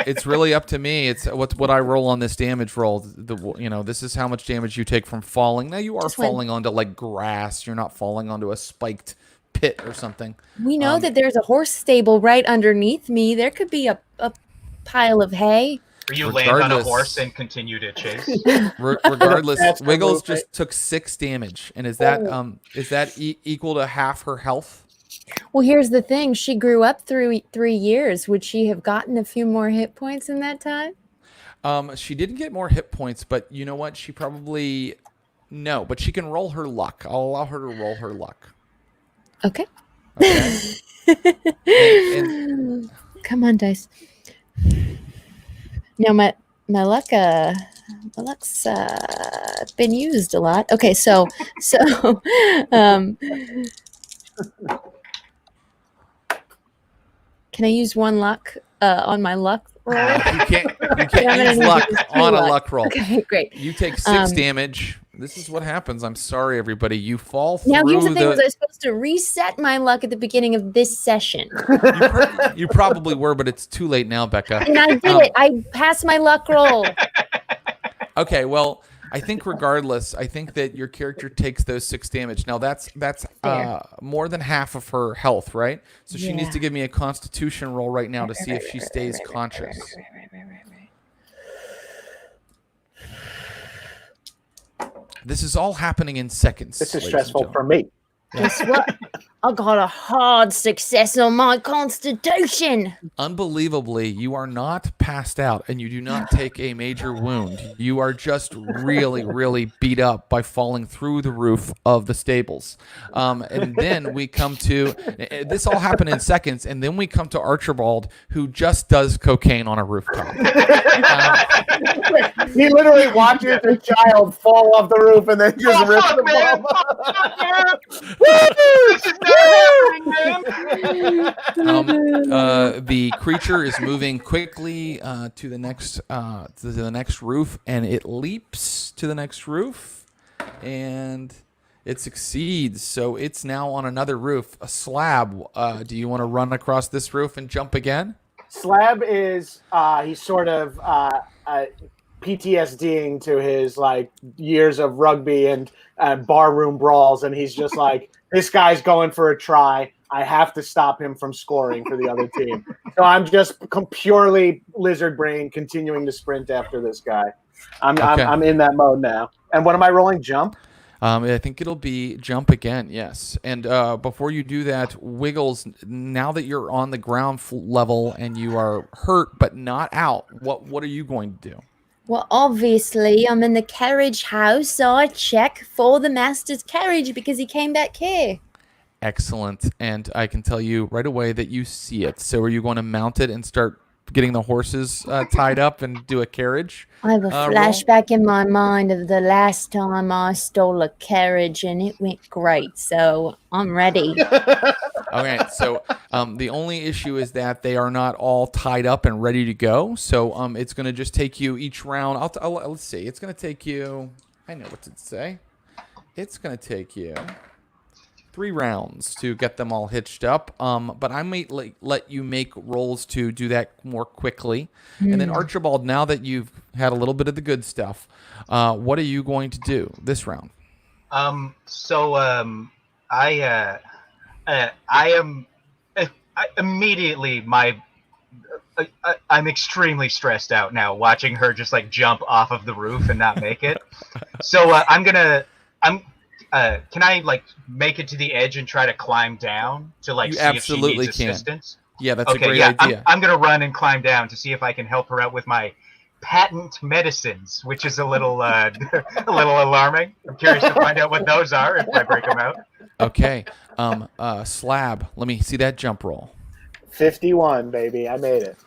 it's really up to me. It's what I roll on this damage roll. This is how much damage you take from falling. Now you are falling onto like grass. You're not falling onto a spiked pit or something. We know that there's a horse stable right underneath me. There could be a pile of hay. Or you land on a horse and continue to chase. Regardless, Wiggles just took 6 damage, and is that equal to half her health? Well, here's the thing. She grew up through 3 years. Would she have gotten a few more hit points in that time? She didn't get more hit points, but you know what? She probably... No, but she can roll her luck. I'll allow her to roll her luck. Okay. and Come on, dice. Now, my luck's been used a lot. Okay, so can I use one luck on my luck roll? You can't use luck on a luck roll. Okay, great. You take 6 damage. This is what happens. I'm sorry, everybody. You fall through Now, here's the thing. Was I supposed to reset my luck at the beginning of this session? You probably were, but it's too late now, Becca. And I did it. I passed my luck roll. Okay, well, I think regardless, I think that your character takes those 6 damage. Now, that's more than half of her health, right? So she needs to give me a Constitution roll right now to see if she stays conscious. This is all happening in seconds. This is stressful for me. Guess what? I got a hard success on my Constitution. Unbelievably, you are not passed out and you do not take a major wound. You are just really, really beat up by falling through the roof of the stables. And then we come to, this all happened in seconds, and then we come to Archibald, who just does cocaine on a rooftop. He literally watches a child fall off the roof and then just rips the The creature is moving quickly to the next roof, and it leaps to the next roof, and it succeeds. So it's now on another roof, a slab. Do you want to run across this roof and jump again? Slab is he's sort of PTSDing to his like years of rugby and barroom brawls, and he's just like, this guy's going for a try. I have to stop him from scoring for the other team. So I'm just purely lizard brain continuing to sprint after this guy. I'm in that mode now. And what am I rolling? Jump? I think it'll be jump again, yes. And before you do that, Wiggles, now that you're on the ground level and you are hurt but not out, what are you going to do? Well, obviously, I'm in the carriage house, so I check for the master's carriage because he came back here. Excellent. And I can tell you right away that you see it. So are you going to mount it and start getting the horses tied up and do a carriage? I have a flashback in my mind of the last time I stole a carriage, and it went great, so I'm ready. Okay, so the only issue is that they are not all tied up and ready to go. So it's going to just take you each round. Let's see. It's going to take you. I know what to say. It's going to take you 3 rounds to get them all hitched up. But I might let you make rolls to do that more quickly. And then Archibald, now that you've had a little bit of the good stuff, what are you going to do this round? I'm extremely stressed out now watching her just like jump off of the roof and not make it. So can I like make it to the edge and try to climb down to like You see if she needs assistance? Yeah, that's a great idea. I'm gonna run and climb down to see if I can help her out with my patent medicines, which is a little a little alarming. I'm curious to find out what those are if I break them out. Okay. Slab, let me see that jump roll. 51, baby. I made it.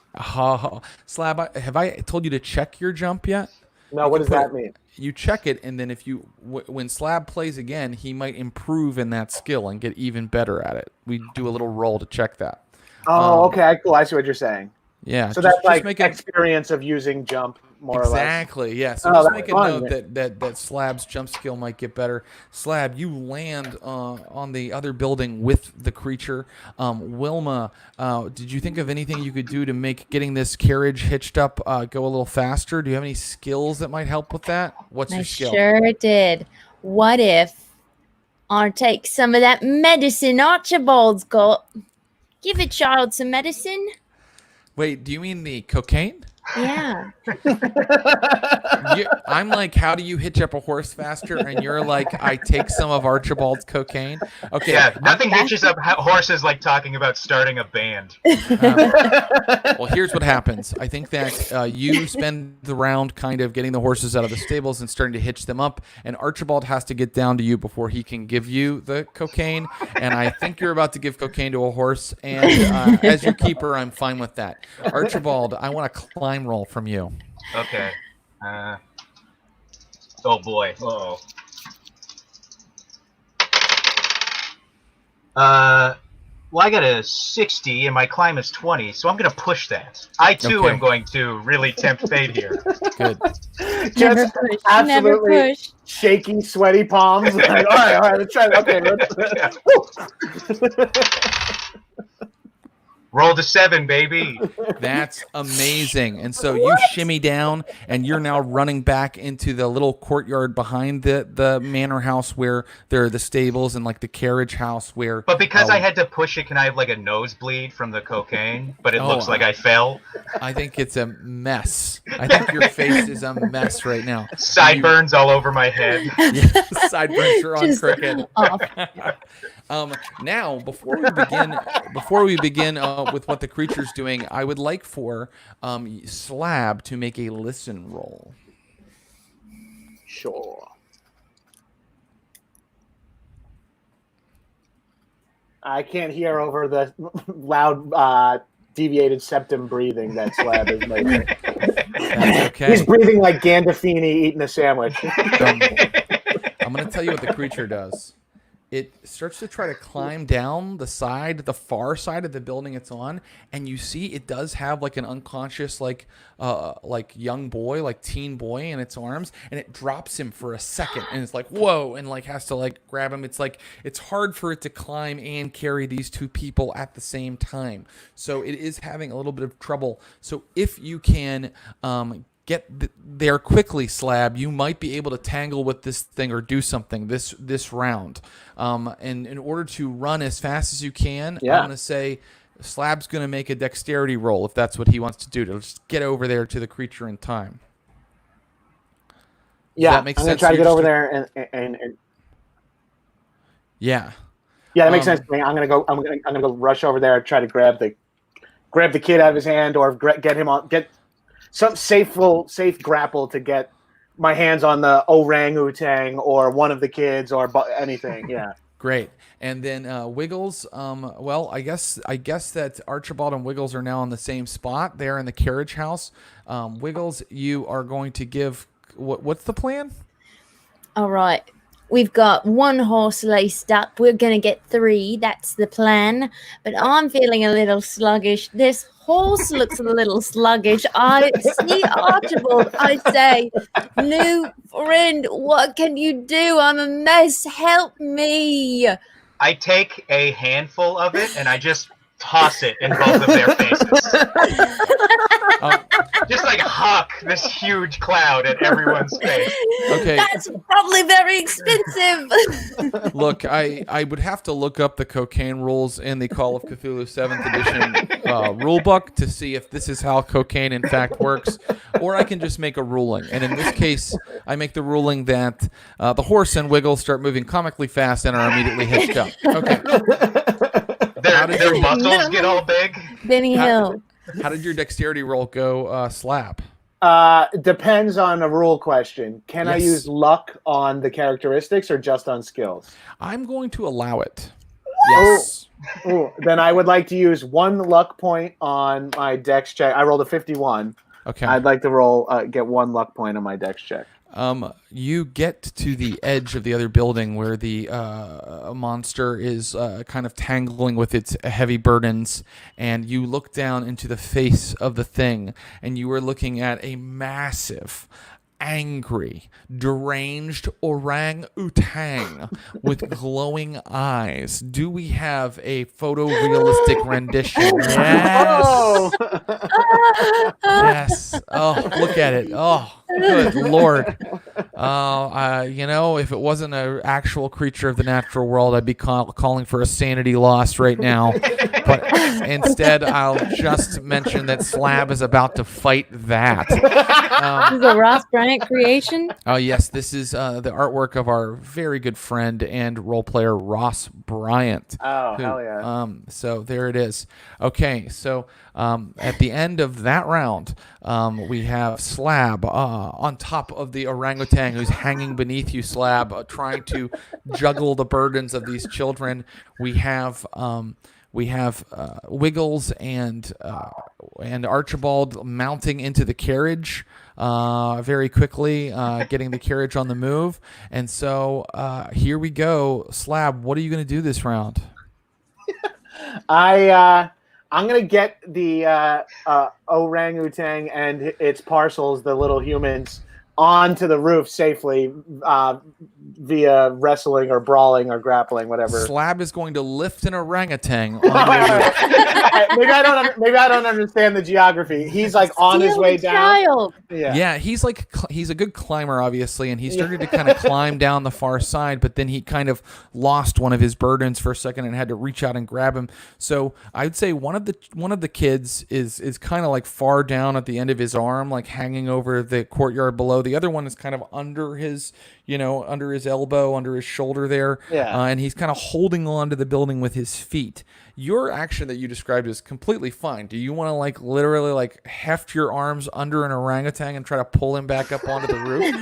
Slab, have I told you to check your jump yet? No, what does that mean? You check it, and then if you when Slab plays again, he might improve in that skill and get even better at it. We do a little roll to check that. Oh, okay, cool. I see what you're saying. Yeah. So that's like experience of using jump, more or less. Exactly, yeah. So just make a note that Slab's jump skill might get better. Slab, you land on the other building with the creature. Wilma, did you think of anything you could do to make getting this carriage hitched up go a little faster? Do you have any skills that might help with that? What's your skill? I sure did. What if I take some of that medicine Archibald's got? Give a child some medicine. Wait, do you mean the cocaine? Yeah. I'm like, how do you hitch up a horse faster? And you're like, I take some of Archibald's cocaine. Okay. Yeah, nothing hitches up horses like talking about starting a band. Well, here's what happens. I think that you spend the round kind of getting the horses out of the stables and starting to hitch them up. And Archibald has to get down to you before he can give you the cocaine. And I think you're about to give cocaine to a horse. And as your keeper, I'm fine with that. Archibald, I want to climb roll from you. Okay. Oh boy. Uh-oh. Well, I got a 60 and my climb is 20, so I'm going to push that. I too am going to really tempt fate here. Good. Just absolutely shaky, sweaty palms. Like, all right, let's try it. Okay. Roll to 7, baby. That's amazing. And so you shimmy down, and you're now running back into the little courtyard behind the manor house where there are the stables and like the carriage house where. But because I had to push it, can I have like a nosebleed from the cocaine? But it looks like I fell. I think it's a mess. I think your face is a mess right now. Sideburns all over my head. Yeah, sideburns are on crooked. Now, before we begin with what the creature's doing, I would like for Slab to make a listen roll. Sure. I can't hear over the loud, deviated septum breathing that Slab is making. That's okay. He's breathing like Gandolfini eating a sandwich. I'm going to tell you what the creature does. It starts to try to climb down the far side of the building it's on, and you see it does have like an unconscious, like young boy, like teen boy in its arms, and it drops him for a second, and it's like, whoa, and like has to like grab him. It's like, it's hard for it to climb and carry these two people at the same time. So it is having a little bit of trouble. So if you can, get there quickly, Slab, you might be able to tangle with this thing or do something this round. And in order to run as fast as you can, I'm going to say Slab's going to make a dexterity roll if that's what he wants to do, to just get over there to the creature in time. Yeah, I'm going to try to get over there and yeah. Yeah, that makes sense to me. I'm gonna go rush over there and try to grab the kid out of his hand or get some safe grapple to get my hands on the orangutan or one of the kids or anything. Yeah. Great. And then Wiggles, well, I guess that Archibald and Wiggles are now on the same spot there in the carriage house. Wiggles, you are going to give what's the plan? All right. We've got 1 horse laced up. We're going to get 3. That's the plan. But I'm feeling a little sluggish. This horse looks a little sluggish. I see Archibald. I say, new friend, what can you do? I'm a mess. Help me. I take a handful of it and I just toss it in both of their faces. Just like huck this huge cloud at everyone's face. Okay. That's probably very expensive. Look, I would have to look up the cocaine rules in the Call of Cthulhu 7th edition rulebook to see if this is how cocaine in fact works, or I can just make a ruling. And in this case, I make the ruling that the horse and Wiggles start moving comically fast and are immediately hitched up. Okay. Their muscles get all big. Benny Hill. How did your dexterity roll go, Slab? Depends on a rule question. Can I Yes. use luck on the characteristics or just on skills? I'm going to allow it. Yes. Ooh, then I would like to use 1 luck point on my dex check. I rolled a 51. Okay. I'd like to get 1 luck point on my dex check. You get to the edge of the other building where the monster is kind of tangling with its heavy burdens, and you look down into the face of the thing, and you are looking at a massive, angry, deranged orangutan with glowing eyes. Do we have a photorealistic rendition? Yes. Oh! Yes. Oh, look at it. Oh, good Lord. If it wasn't an actual creature of the natural world, I'd be calling for a sanity loss right now. But instead, I'll just mention that Slab is about to fight that. This is a Ross Bryant creation. Oh, yes. This is the artwork of our very good friend and role player, Ross Bryant. Oh, hell yeah. So there it is. Okay, so at the end of that round, we have Slab on top of the orangutan who's hanging beneath you, Slab, trying to juggle the burdens of these children. We have Wiggles and Archibald mounting into the carriage very quickly, getting the carriage on the move. And so here we go. Slab, what are you going to do this round? I'm going to get the orangutan and its parcels, the little humans, onto the roof safely via wrestling or brawling or grappling, whatever. Slab is going to lift an orangutan. maybe I don't understand the geography. He's like on his way down. Child. Yeah, he's a good climber, obviously, and he started to kind of climb down the far side, but then he kind of lost one of his burdens for a second and had to reach out and grab him. So I'd say one of the kids is kind of like far down at the end of his arm, like hanging over the courtyard below. The other one is kind of under his elbow, under his shoulder there. Yeah. And he's kind of holding on to the building with his feet. Your action that you described is completely fine. Do you want to literally heft your arms under an orangutan and try to pull him back up onto the roof?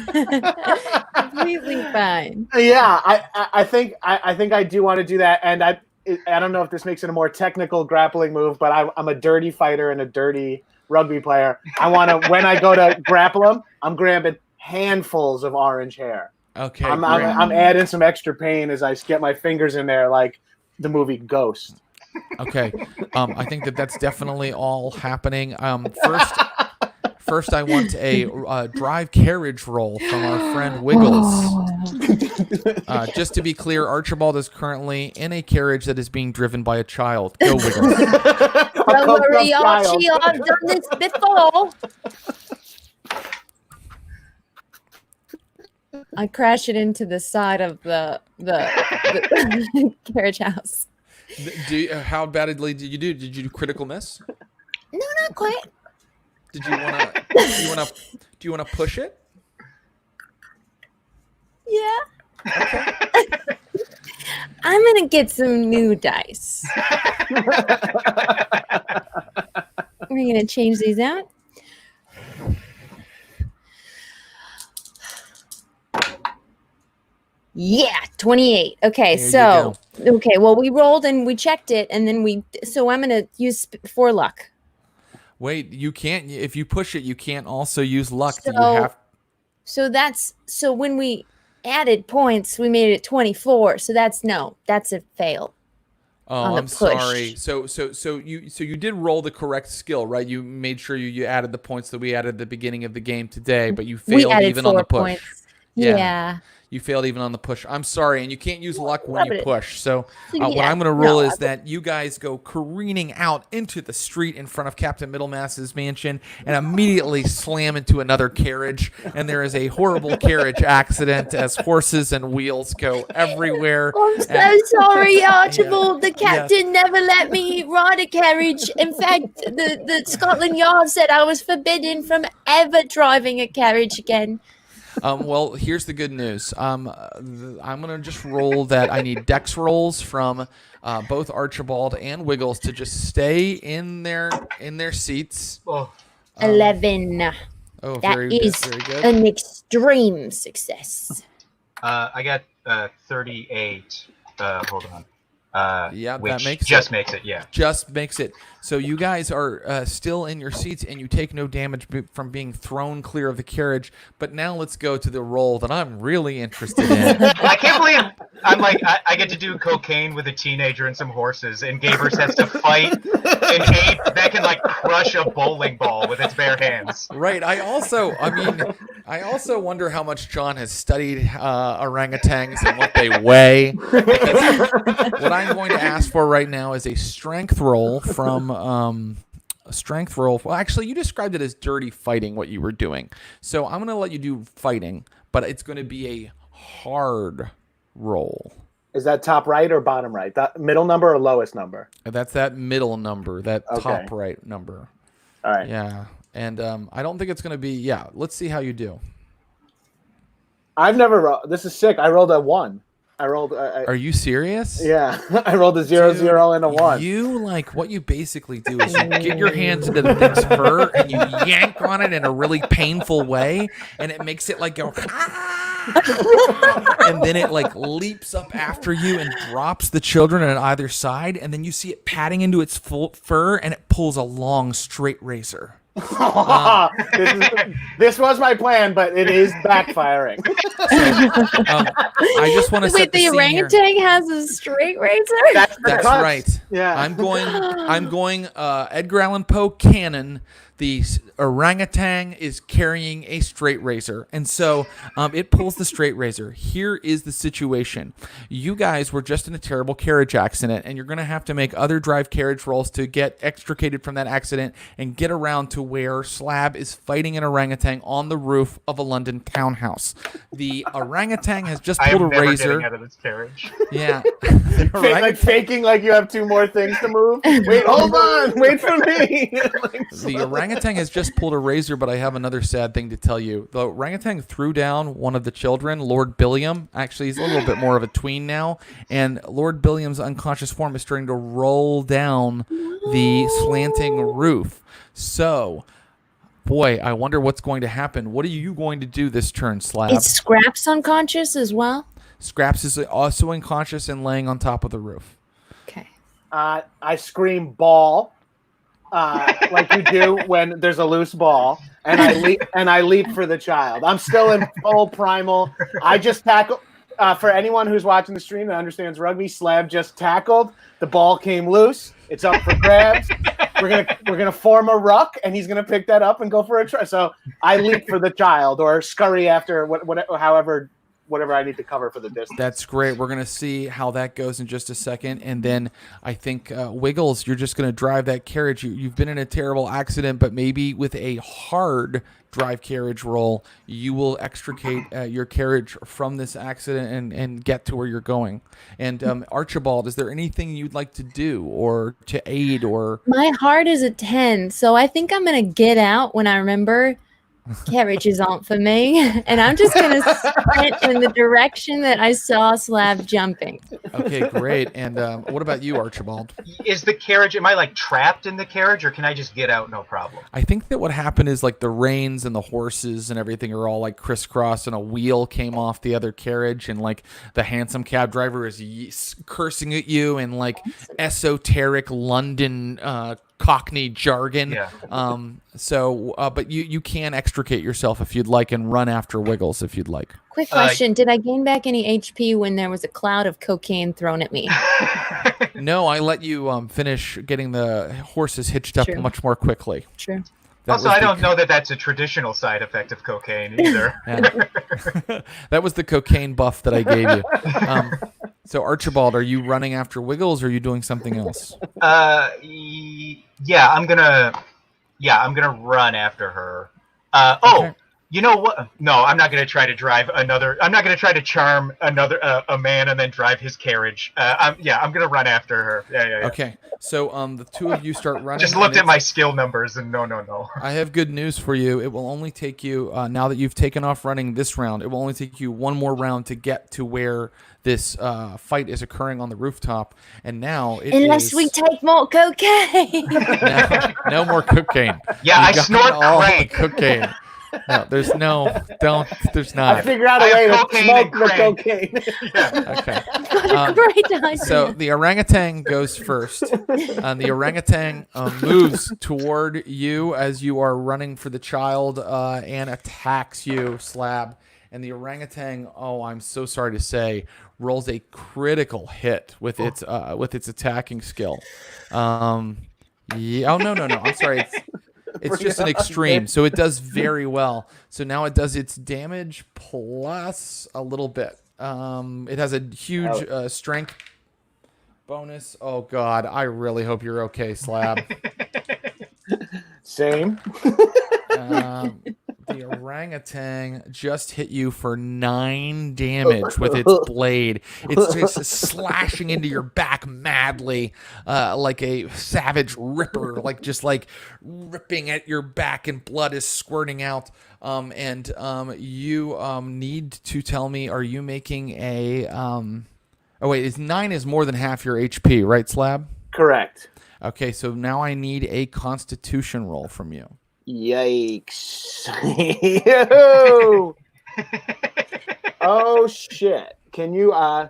Completely fine. Yeah, I think I do want to do that, and I don't know if this makes it a more technical grappling move, but I'm a dirty fighter and a dirty rugby player. I want to, when I go to grapple him, I'm grabbing handfuls of orange hair. Okay, I'm adding some extra pain as I get my fingers in there, like the movie Ghost. Okay, I think that's definitely all happening. First, I want a drive carriage roll from our friend Wiggles. Just to be clear, Archibald is currently in a carriage that is being driven by a child. Go Wiggles. Don't worry, Archie, I've done this before. I crash it into the side of the carriage house. How badly did you do? Did you do critical miss? No, not quite. Did you want to push it? Yeah. Okay. I'm gonna get some new dice. We're gonna change these out. Yeah, 28. Okay, well, we rolled and we checked it, and then so I'm gonna use 4 luck. Wait, you can't. If you push it, you can't also use luck. Do you have? So when we added points, we made it 24. So that's a fail. Oh, I'm sorry. So you did roll the correct skill, right? You made sure you added the points that we added at the beginning of the game today, but you failed even on the push. Points. Yeah. You failed even on the push. I'm sorry, and you can't use luck when you push. So Yeah, what I'm going to roll is that you guys go careening out into the street in front of Captain Middlemass's mansion and immediately slam into another carriage. And there is a horrible carriage accident as horses and wheels go everywhere. I'm so sorry, Archibald. The captain never let me ride a carriage. In fact, the Scotland Yard said I was forbidden from ever driving a carriage again. Well, here's the good news. I'm going to just roll that I need dex rolls from both Archibald and Wiggles to just stay in their seats. 11. Oh, that very good. An extreme success. I got 38. Hold on. That makes makes it. Yeah, just makes it. So you guys are still in your seats, and you take no damage from being thrown clear of the carriage. But now let's go to the roll that I'm really interested in. I can't believe I'm like I get to do cocaine with a teenager and some horses, and Gabrus has to fight an ape that can like crush a bowling ball with its bare hands. Right. I also wonder how much Jon has studied orangutans and what they weigh. What I'm going to ask for right now is a strength roll from a strength roll. Well, actually, you described it as dirty fighting, what you were doing. So I'm going to let you do fighting, but it's going to be a hard roll. Is that top right or bottom right? That middle number or lowest number? That's that middle number, that top right number. All right. Yeah. And I don't think it's going to be, let's see how you do. I've never rolled. This is sick. I rolled a 1. Are you serious? Yeah, I rolled a 0, 0, and a 1. What you basically do is you get your hands into the thing's fur and you yank on it in a really painful way, and it makes it like go, and then it like leaps up after you and drops the children on either side, and then you see it patting into its full fur, and it pulls a long straight razor. This was my plan, but it is backfiring. I just want to set the orangutan has a straight razor. That's right. Yeah, I'm going. Edgar Allan Poe canon. The orangutan is carrying a straight razor, and so it pulls the straight razor. Here is the situation. You guys were just in a terrible carriage accident, and you're going to have to make other drive carriage rolls to get extricated from that accident and get around to where Slab is fighting an orangutan on the roof of a London townhouse. The orangutan has just pulled a razor. Getting out of this carriage. Yeah. Like faking like you have 2 more things to move. Wait, hold on. Wait for me. The orangutan has just pulled a razor, but I have another sad thing to tell you. The orangutan threw down one of the children, Lord Billiam. Actually, he's a little bit more of a tween now, and Lord Billiam's unconscious form is starting to roll down the slanting roof. So, boy, I wonder what's going to happen. What are you going to do this turn, Slab? Is Scraps unconscious as well? Scraps is also unconscious and laying on top of the roof. Okay. I scream ball. Like you do when there's a loose ball, and I leap for the child. I'm still in full primal. I just tackle. For anyone who's watching the stream that understands rugby, Slab just tackled. The ball came loose. It's up for grabs. We're gonna form a ruck, and he's gonna pick that up and go for a try. So I leap for the child, or scurry after whatever I need to cover for the distance. That's great. We're going to see how that goes in just a second. And then I think, Wiggles, you're just going to drive that carriage. You've been in a terrible accident, but maybe with a hard drive carriage roll, you will extricate your carriage from this accident and get to where you're going. And Archibald, is there anything you'd like to do or to aid? Or my heart is a 10, so I think I'm going to get out when I remember carriages aren't for me, and I'm just going to sprint in the direction that I saw Slab jumping. Okay, great. And what about you, Archibald? Is the carriage, am I like trapped in the carriage, or can I just get out no problem? I think that what happened is like the reins and the horses and everything are all like crisscross, and a wheel came off the other carriage, and like the handsome cab driver is cursing at you in like esoteric London Cockney jargon. Yeah. But you can extricate yourself if you'd like and run after Wiggles if you'd like. Quick question. Did I gain back any HP when there was a cloud of cocaine thrown at me? No, I let you finish getting the horses hitched up True. much more quickly. True. Also, I don't know that that's a traditional side effect of cocaine either. That was the cocaine buff that I gave you. So Archibald, are you running after Wiggles, or are you doing something else? Yeah, I'm gonna run after her. Okay. You know what? No, I'm not gonna try to drive another. I'm not gonna try to charm another a man and then drive his carriage. I'm gonna run after her. Yeah. Okay. So the two of you start running. Just looked at my skill numbers and no. I have good news for you. It will only take you now that you've taken off running this round. It will only take you one more round to get to where this fight is occurring on the rooftop. And now unless we take more cocaine. No more cocaine. Yeah, I snort all crank. the cocaine. No, there's not. I figured out a way to smoke the cocaine. Okay. Great idea. So the orangutan goes first. The orangutan moves toward you as you are running for the child and attacks you, Slab. And the orangutan, I'm so sorry to say, rolls a critical hit with its attacking skill. No. I'm sorry. It's just an extreme, so it does very well. So now it does its damage plus a little bit. It has a huge strength bonus. Oh, God. I really hope you're okay, Slab. Same. The orangutan just hit you for 9 damage with its blade. It's just slashing into your back madly, like a savage ripper, like ripping at your back, and blood is squirting out. You need to tell me: are you making a? Oh wait, 9 is more than half your HP, right, Slab? Correct. Okay, so now I need a Constitution roll from you. Yikes. Oh shit. Can you I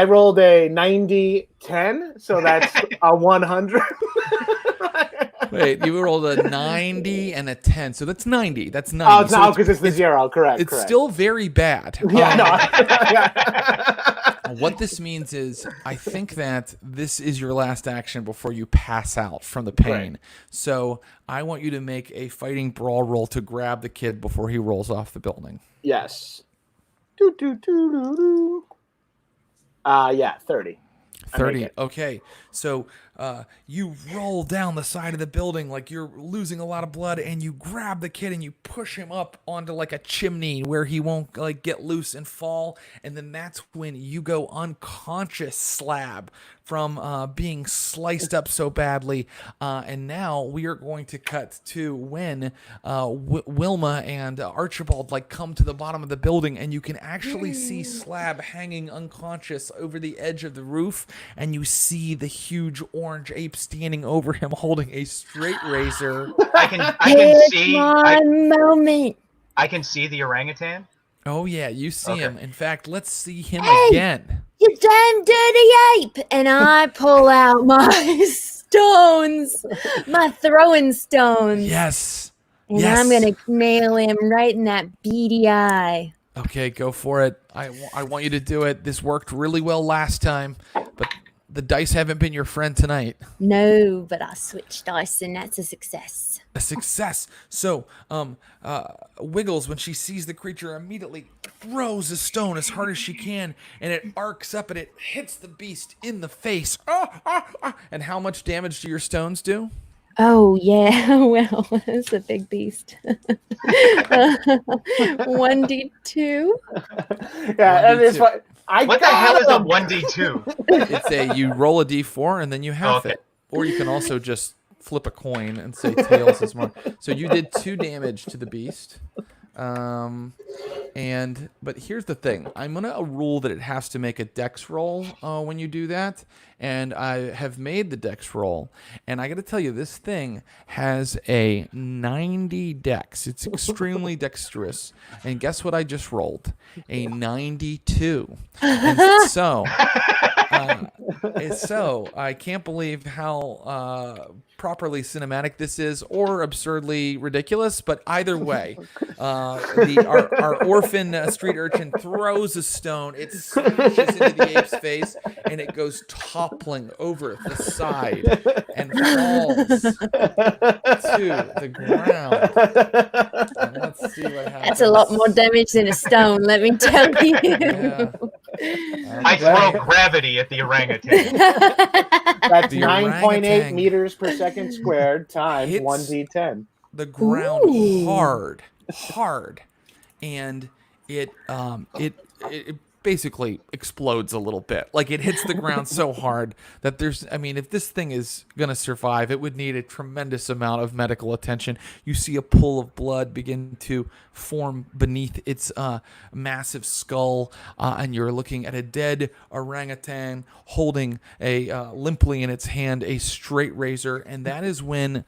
rolled a 90-10, so that's a 100. Wait, you rolled a 90 and a 10, so that's 90. That's 90. Oh, no, because it's the 0. Correct. It's still very bad. What this means is, I think that this is your last action before you pass out from the pain. Right. So I want you to make a fighting brawl roll to grab the kid before he rolls off the building. Yes. 30. 30. Okay. So you roll down the side of the building like you're losing a lot of blood, and you grab the kid and you push him up onto like a chimney where he won't like get loose and fall. And then that's when you go unconscious, Slab, from being sliced up so badly. And now we are going to cut to when Wilma and Archibald like come to the bottom of the building, and you can actually see Slab hanging unconscious over the edge of the roof, and you see the huge orange ape standing over him holding a straight razor. I can see moment. I can see the orangutan. Oh yeah, you see him. In fact, let's see him Hey, again. You damn dirty ape! And I pull out my stones, my throwing stones. Yes. And I'm gonna nail him right in that beady eye. Okay, go for it. I want you to do it. This worked really well last time, but the dice haven't been your friend tonight. No, but I switched dice, and that's a success. A success. So, Wiggles, when she sees the creature, immediately throws a stone as hard as she can, and it arcs up and it hits the beast in the face. And how much damage do your stones do? Oh, yeah. Well, it's a big beast. 1d2. Yeah, and it's like, what the hell is a 1d2? It's you roll a d4 and then you half it. Or you can also just flip a coin and say tails is more. So you did 2 damage to the beast. But here's the thing. I'm going to rule that it has to make a dex roll when you do that. And I have made the dex roll. And I got to tell you, this thing has a 90 dex. It's extremely dexterous. And guess what I just rolled? A 92. And so So I can't believe how properly cinematic this is, or absurdly ridiculous. But either way, our orphan street urchin throws a stone. It smashes into the ape's face, and it goes toppling over the side and falls to the ground. And let's see what happens. That's a lot more damage than a stone, let me tell you. Yeah. I throw gravity at the orangutan. That's The 9.8 orangutan meters per second squared times hits 1d10. the ground Ooh. hard, and it basically explodes a little bit. Like, it hits the ground so hard that if this thing is going to survive, it would need a tremendous amount of medical attention. You see a pool of blood begin to form beneath its massive skull, and you're looking at a dead orangutan holding limply in its hand a straight razor, and that is when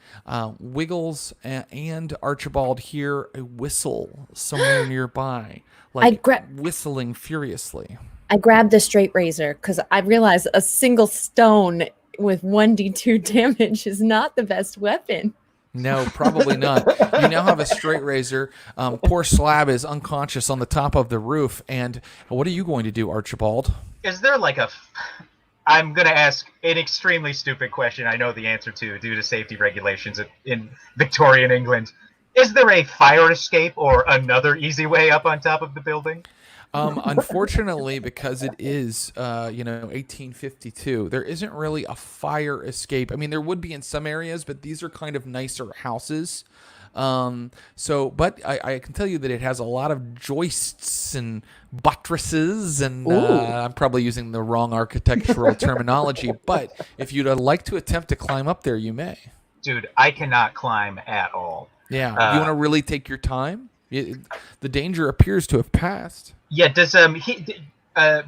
Wiggles and Archibald hear a whistle somewhere nearby. Like whistling furiously. I grabbed the straight razor because I realized a single stone with 1d2 damage is not the best weapon. No, probably not. You now have a straight razor. Poor Slab is unconscious on the top of the roof. And what are you going to do, Archibald? Is there like I'm going to ask an extremely stupid question I know the answer to due to safety regulations in Victorian England. Is there a fire escape or another easy way up on top of the building? Unfortunately, because it is, 1852, there isn't really a fire escape. I mean, there would be in some areas, but these are kind of nicer houses. But I can tell you that it has a lot of joists and buttresses, and I'm probably using the wrong architectural terminology. But if you'd like to attempt to climb up there, you may. Dude, I cannot climb at all. Yeah, you want to really take your time? The danger appears to have passed. Yeah, does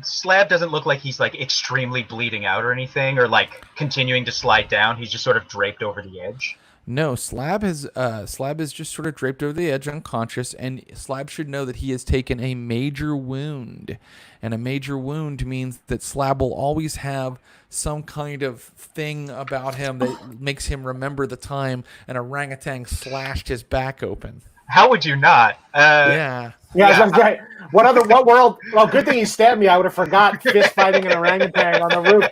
Slab doesn't look like he's like extremely bleeding out or anything, or like continuing to slide down. He's just sort of draped over the edge. No, Slab is just sort of draped over the edge, unconscious, and Slab should know that he has taken a major wound, and a major wound means that Slab will always have some kind of thing about him that makes him remember the time an orangutan slashed his back open. How would you not? Yeah. What world? Well, good thing he stabbed me. I would have forgot fist fighting an orangutan on the roof.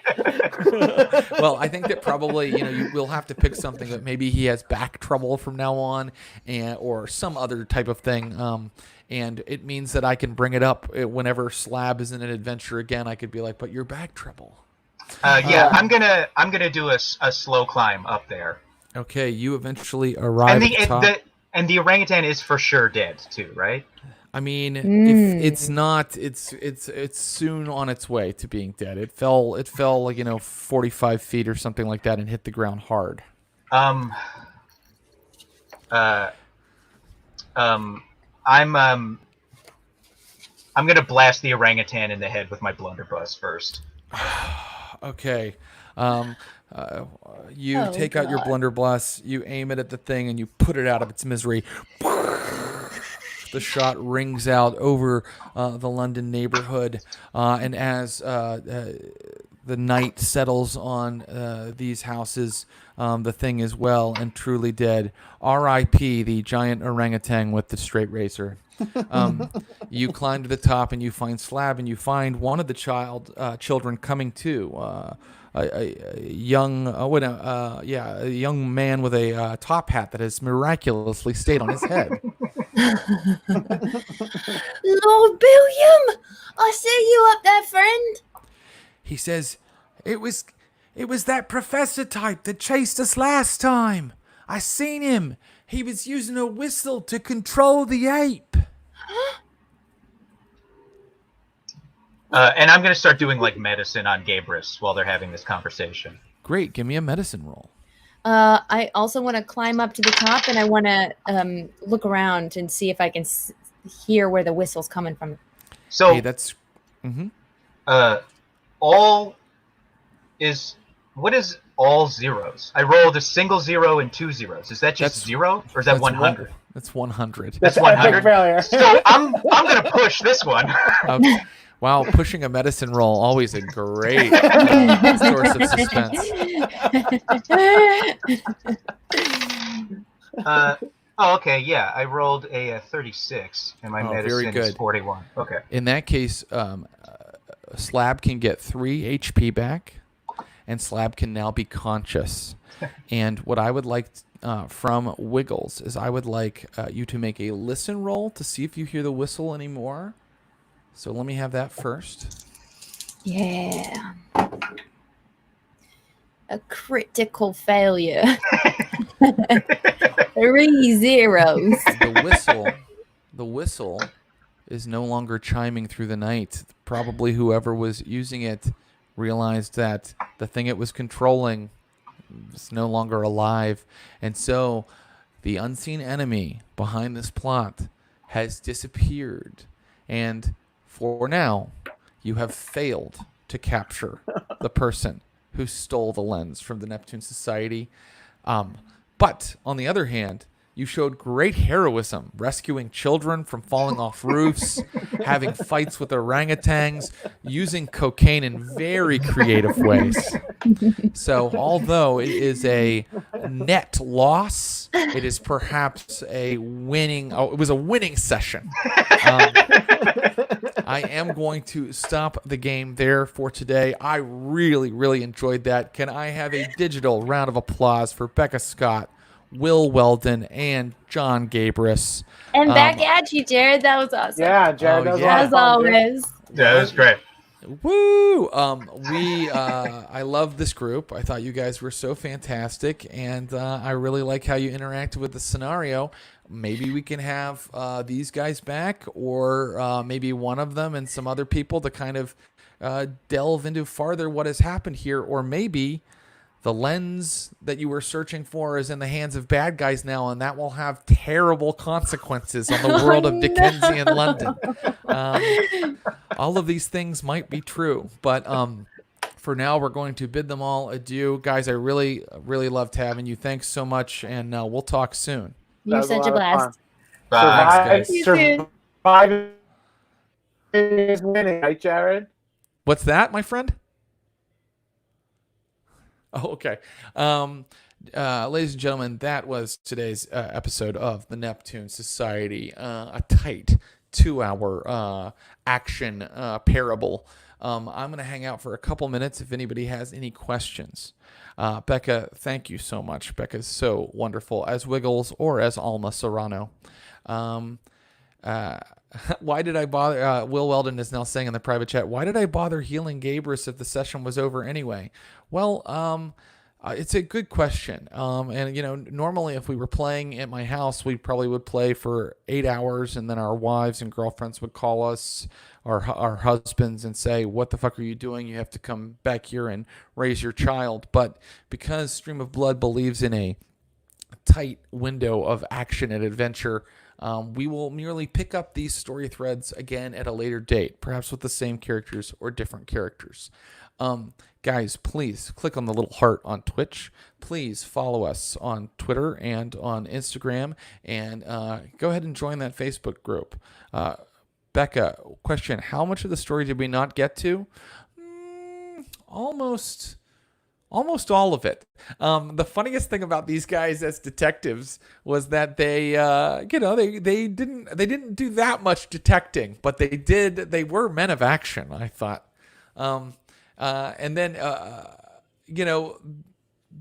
Well, I think that probably, you will have to pick something that maybe he has back trouble from now on, or some other type of thing. And it means that I can bring it up whenever Slab is in an adventure again. I could be like, but your back trouble. I'm gonna do a slow climb up there. Okay, you eventually arrive at the top. And the orangutan is for sure dead too, right? I mean, if it's not, it's soon on its way to being dead. It fell like 45 feet or something like that and hit the ground hard. I'm gonna blast the orangutan in the head with my blunderbuss first. Okay. You take out your blunderbuss, you aim it at the thing, and you put it out of its misery. The shot rings out over the London neighborhood, and as the night settles on these houses, the thing is well and truly dead. R.I.P. the giant orangutan with the straight razor. You climb to the top and you find Slab, and you find one of the children coming to. A young man with a top hat that has miraculously stayed on his head. Lord William, I see you up there, friend. He says, it was that professor type that chased us last time. I seen him. He was using a whistle to control the ape. And I'm going to start doing like medicine on Gabrus while they're having this conversation. Great. Give me a medicine roll. I also want to climb up to the top, and I want to look around and see if I can hear where the whistle's coming from. So hey, that's what is all zeros? I rolled a single 0 and 2 zeros. Is that just 0 or is that 100? That's 100. That's 100 failure. So I'm going to push this one. Okay. Wow, pushing a medicine roll, always a great source of suspense. Okay, yeah. I rolled a 36, and my medicine is 41. Okay. In that case, Slab can get 3 HP back, and Slab can now be conscious. And what I would like from Wiggles is I would like you to make a listen roll to see if you hear the whistle anymore. So let me have that first. Yeah. A critical failure. 3 zeros. The whistle is no longer chiming through the night. Probably whoever was using it realized that the thing it was controlling was no longer alive. And so the unseen enemy behind this plot has disappeared. And for now, you have failed to capture the person who stole the lens from the Neptune Society. But on the other hand, you showed great heroism, rescuing children from falling off roofs, having fights with orangutans, using cocaine in very creative ways. So although it is a net loss, it is perhaps a winning. Oh, it was a winning session. I am going to stop the game there for today. I really, really enjoyed that. Can I have a digital round of applause for Becca Scott, Will Weldon, and Jon Gabrus? And back at you, Jared. That was awesome. Yeah, Jared, that was awesome. As always. Yeah, that was great. Woo! I love this group. I thought you guys were so fantastic, and I really like how you interacted with the scenario. Maybe we can have these guys back, or maybe one of them and some other people to kind of delve into farther what has happened here, or maybe the lens that you were searching for is in the hands of bad guys now, and that will have terrible consequences on the world of Dickensian London. All of these things might be true, but for now, we're going to bid them all adieu. Guys, I really, really loved having you. Thanks so much, and we'll talk soon. You're such a blast. Bye. Surviving is winning, right, Jared? What's that, my friend? Oh, okay. Ladies and gentlemen, that was today's episode of the Neptune Society. A tight 2-hour action parable. I'm going to hang out for a couple minutes if anybody has any questions. Becca, thank you so much. Becca's so wonderful as Wiggles or as Alma Serrano. Why did I bother? Will Weldon is now saying in the private chat, why did I bother healing Gabrus if the session was over anyway? Well, it's a good question. And, you know, normally if we were playing at my house, we probably would play for 8 hours, and then our wives and girlfriends would call us, our husbands, and say, what the fuck are you doing? You have to come back here and raise your child. But because Stream of Blood believes in a tight window of action and adventure, we will merely pick up these story threads again at a later date, perhaps with the same characters or different characters. Guys, please click on the little heart on Twitch. Please follow us on Twitter and on Instagram, and go ahead and join that Facebook group. Becca, question, how much of the story did we not get to? Almost all of it. The funniest thing about these guys as detectives was that they didn't do that much detecting, but they were men of action, I thought. And then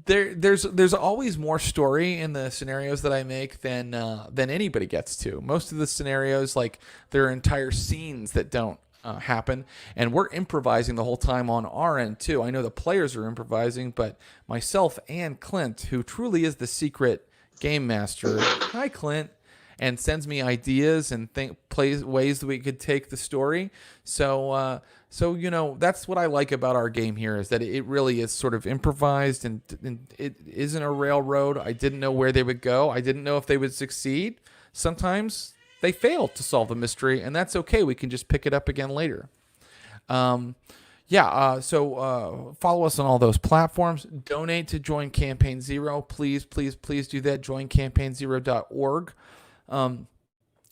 there's always more story in the scenarios that I make than anybody gets to. Most of the scenarios, like, there are entire scenes that don't happen, and we're improvising the whole time on our end too. I know the players are improvising, but myself and Clint, who truly is the secret game master, hi Clint, and sends me ideas and plays ways that we could take the story. So that's what I like about our game here, is that it really is sort of improvised, and it isn't a railroad. I didn't know where they would go. I didn't know if they would succeed. Sometimes they fail to solve a mystery, and that's okay. We can just pick it up again later. So follow us on all those platforms. Donate to Join Campaign Zero. Please, please, please do that. JoinCampaignZero.org.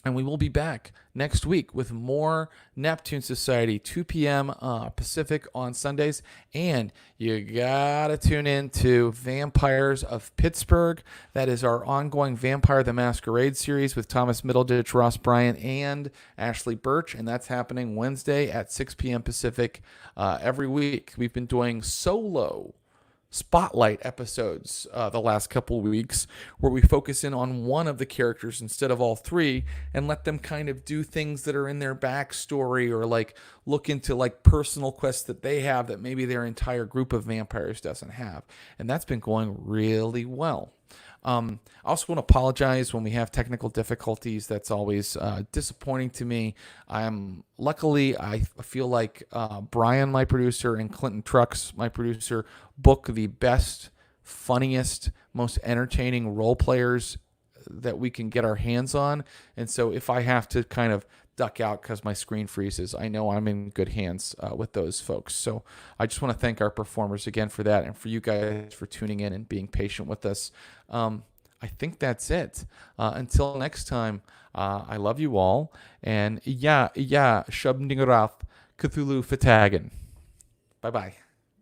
And we will be back next week with more Neptune Society, 2 p.m. Pacific on Sundays. And you got to tune in to Vampires of Pittsburgh. That is our ongoing Vampire the Masquerade series with Thomas Middleditch, Ross Bryant, and Ashley Birch. And that's happening Wednesday at 6 p.m. Pacific every week. We've been doing solo spotlight episodes the last couple weeks where we focus in on one of the characters instead of all three and let them kind of do things that are in their backstory or like look into like personal quests that they have that maybe their entire group of vampires doesn't have. And that's been going really well. I also want to apologize when we have technical difficulties. That's always disappointing to me. Luckily, I feel like Brian, my producer, and Clinton Trucks, my producer, book the best, funniest, most entertaining role players that we can get our hands on. And so if I have to kind of duck out because my screen freezes, I know I'm in good hands with those folks. So I just want to thank our performers again for that, and for you guys for tuning in and being patient with us. I think that's it. Until next time, I love you all. And Shub Ningaraf Cthulhu Fatagan. Bye-bye.